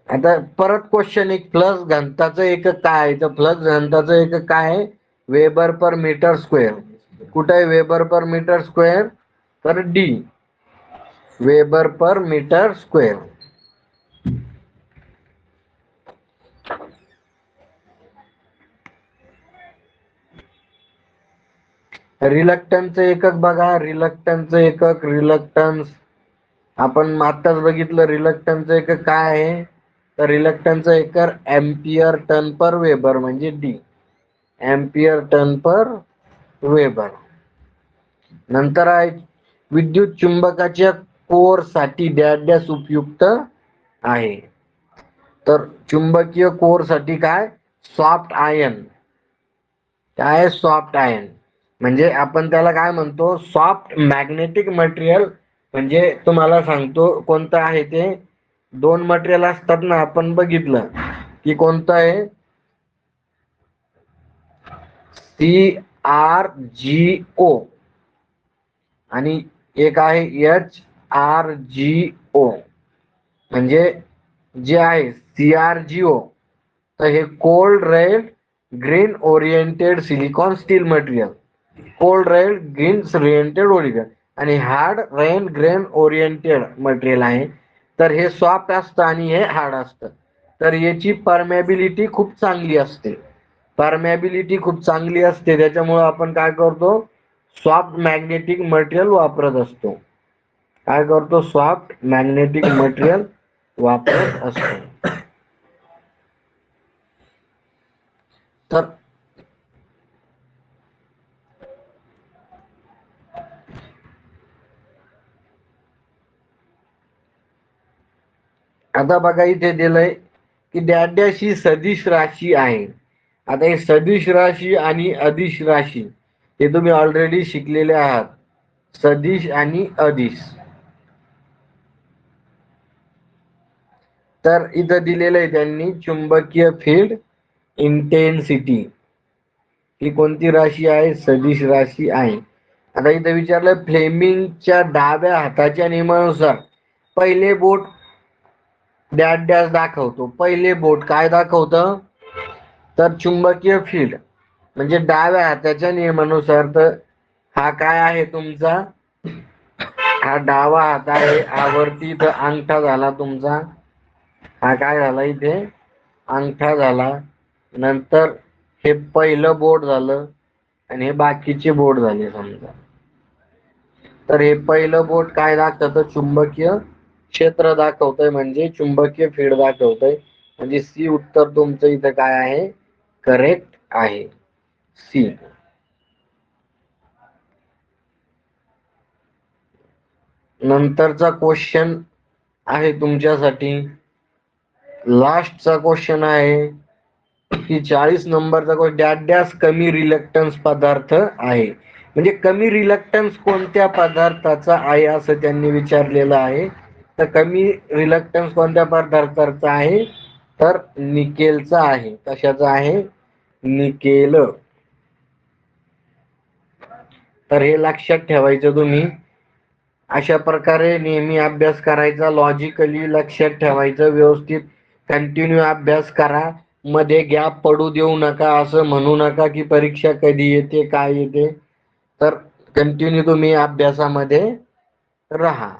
आता परत क्वेश्चन एक, फ्लक्स घनताचं एकक काय आहे? तर फ्लक्स घनताचं एकक काय आहे? Weber per metre square. कुठे आहे वेबर पर मीटर स्क्वेअर? तर D, weber per metre square. रिलक्टन्सचं एकक बघा, रिलक्टन्सचं एकक, रिलक्टन्स आपण आत्ताच बघितलं. रिलक्टन्सचं एकक काय आहे, तर रिलक्टन्सचं एकक एम्पियर टन पर वेबर म्हणजे डी, एम्पियर टन पर वेबर. नंतर आहे विद्युत चुंबकाच्या कोर साठी डॅश डॅश उपयुक्त आहे. तर चुंबकीय कोर साठी काय, सॉफ्ट आयन. काय सॉफ्ट आयन म्हणजे आपण त्याला काय म्हणतो, सॉफ्ट मॅग्नेटिक मटेरियल. म्हणजे तुम्हाला सांगतो कोणतं आहे ते. दोन मटेरियल असतात ना, आपण बघितलं की कोणतं आहे, CrGO आणि एक आहे HrGO. म्हणजे जे आहे CrGO, तर हे cold rolled grain oriented silicon steel material, cold rolled grain oriented origin, आणि hard rolled grain oriented material आहे. तर हे सॉफ्ट असतं आणि हे हार्ड असतं. तर याची परमेबिलिटी खूप चांगली असते, परमेबिलिटी खूप चांगली असते. त्याच्यामुळे आपण काय करतो, सॉफ्ट मॅग्नेटिक मटेरियल वापरत असतो. काय करतो, सॉफ्ट मॅग्नेटिक मटेरियल वापरत असतो. तर आता बघा इथे दिलंय की डॅश डॅश ही सदिश राशी आहे. आता हे सदिश राशी आणि अदिश राशी हे तुम्ही ऑलरेडी शिकलेले आहात, सदिश आणि अदिश. तर इथं दिलेलं आहे त्यांनी चुंबकीय फील्ड इंटेन्सिटी ही कोणती राशी आहे, सदिश राशी आहे. आता इथं विचारलं फ्लेमिंगच्या डाव्या हाताच्या नियमानुसार पहिले बोट डॅश डॅश दाखवतो. पहिले बोट काय दाखवतं, तर चुंबकीय फील्ड म्हणजे डाव्या हाताच्या नियमानुसार. तर हा काय आहे तुमचा, हा डावा हात आहे. आवर्ती इथं अंगठा झाला तुमचा, हा काय झाला इथे अंगठा झाला. नंतर हे पहिलं बोट झालं आणि हे बाकीचे बोट झाले समजा. तर हे पहिलं बोट काय दाखवतं, चुंबकीय क्षेत्र दाखवतंय म्हणजे चुंबकीय फील्ड दाखवतंय. म्हणजे सी उत्तर तुमचं इथं काय आहे, करेक्ट आहे, सी. नंतरचा क्वेश्चन आहे तुमच्यासाठी, लास्टचा क्वेश्चन आहे की 40 नंबरचा क्वेश्चन, डॅश डॅश कमी रिलक्टन्स पदार्थ आहे. म्हणजे कमी रिलक्टन्स कोणत्या पदार्थाचा आहे असं त्यांनी विचारलेलं आहे. तर कमी रिलक्टन्स कोणत्या पदार्थाचा आहे, तर निकेलचा आहे. कशाचा आहे, निकेल. तर हे लक्षात ठेवायचं तुम्ही. अशा प्रकारे नेहमी अभ्यास करायचा, लॉजिकली लक्षात ठेवायचं, व्यवस्थित कंटिन्यू अभ्यास करा. मध्ये गॅप पडू देऊ नका. असं म्हणू नका की परीक्षा कधी येते काय येते. तर कंटिन्यू तुम्ही अभ्यासामध्ये राहा.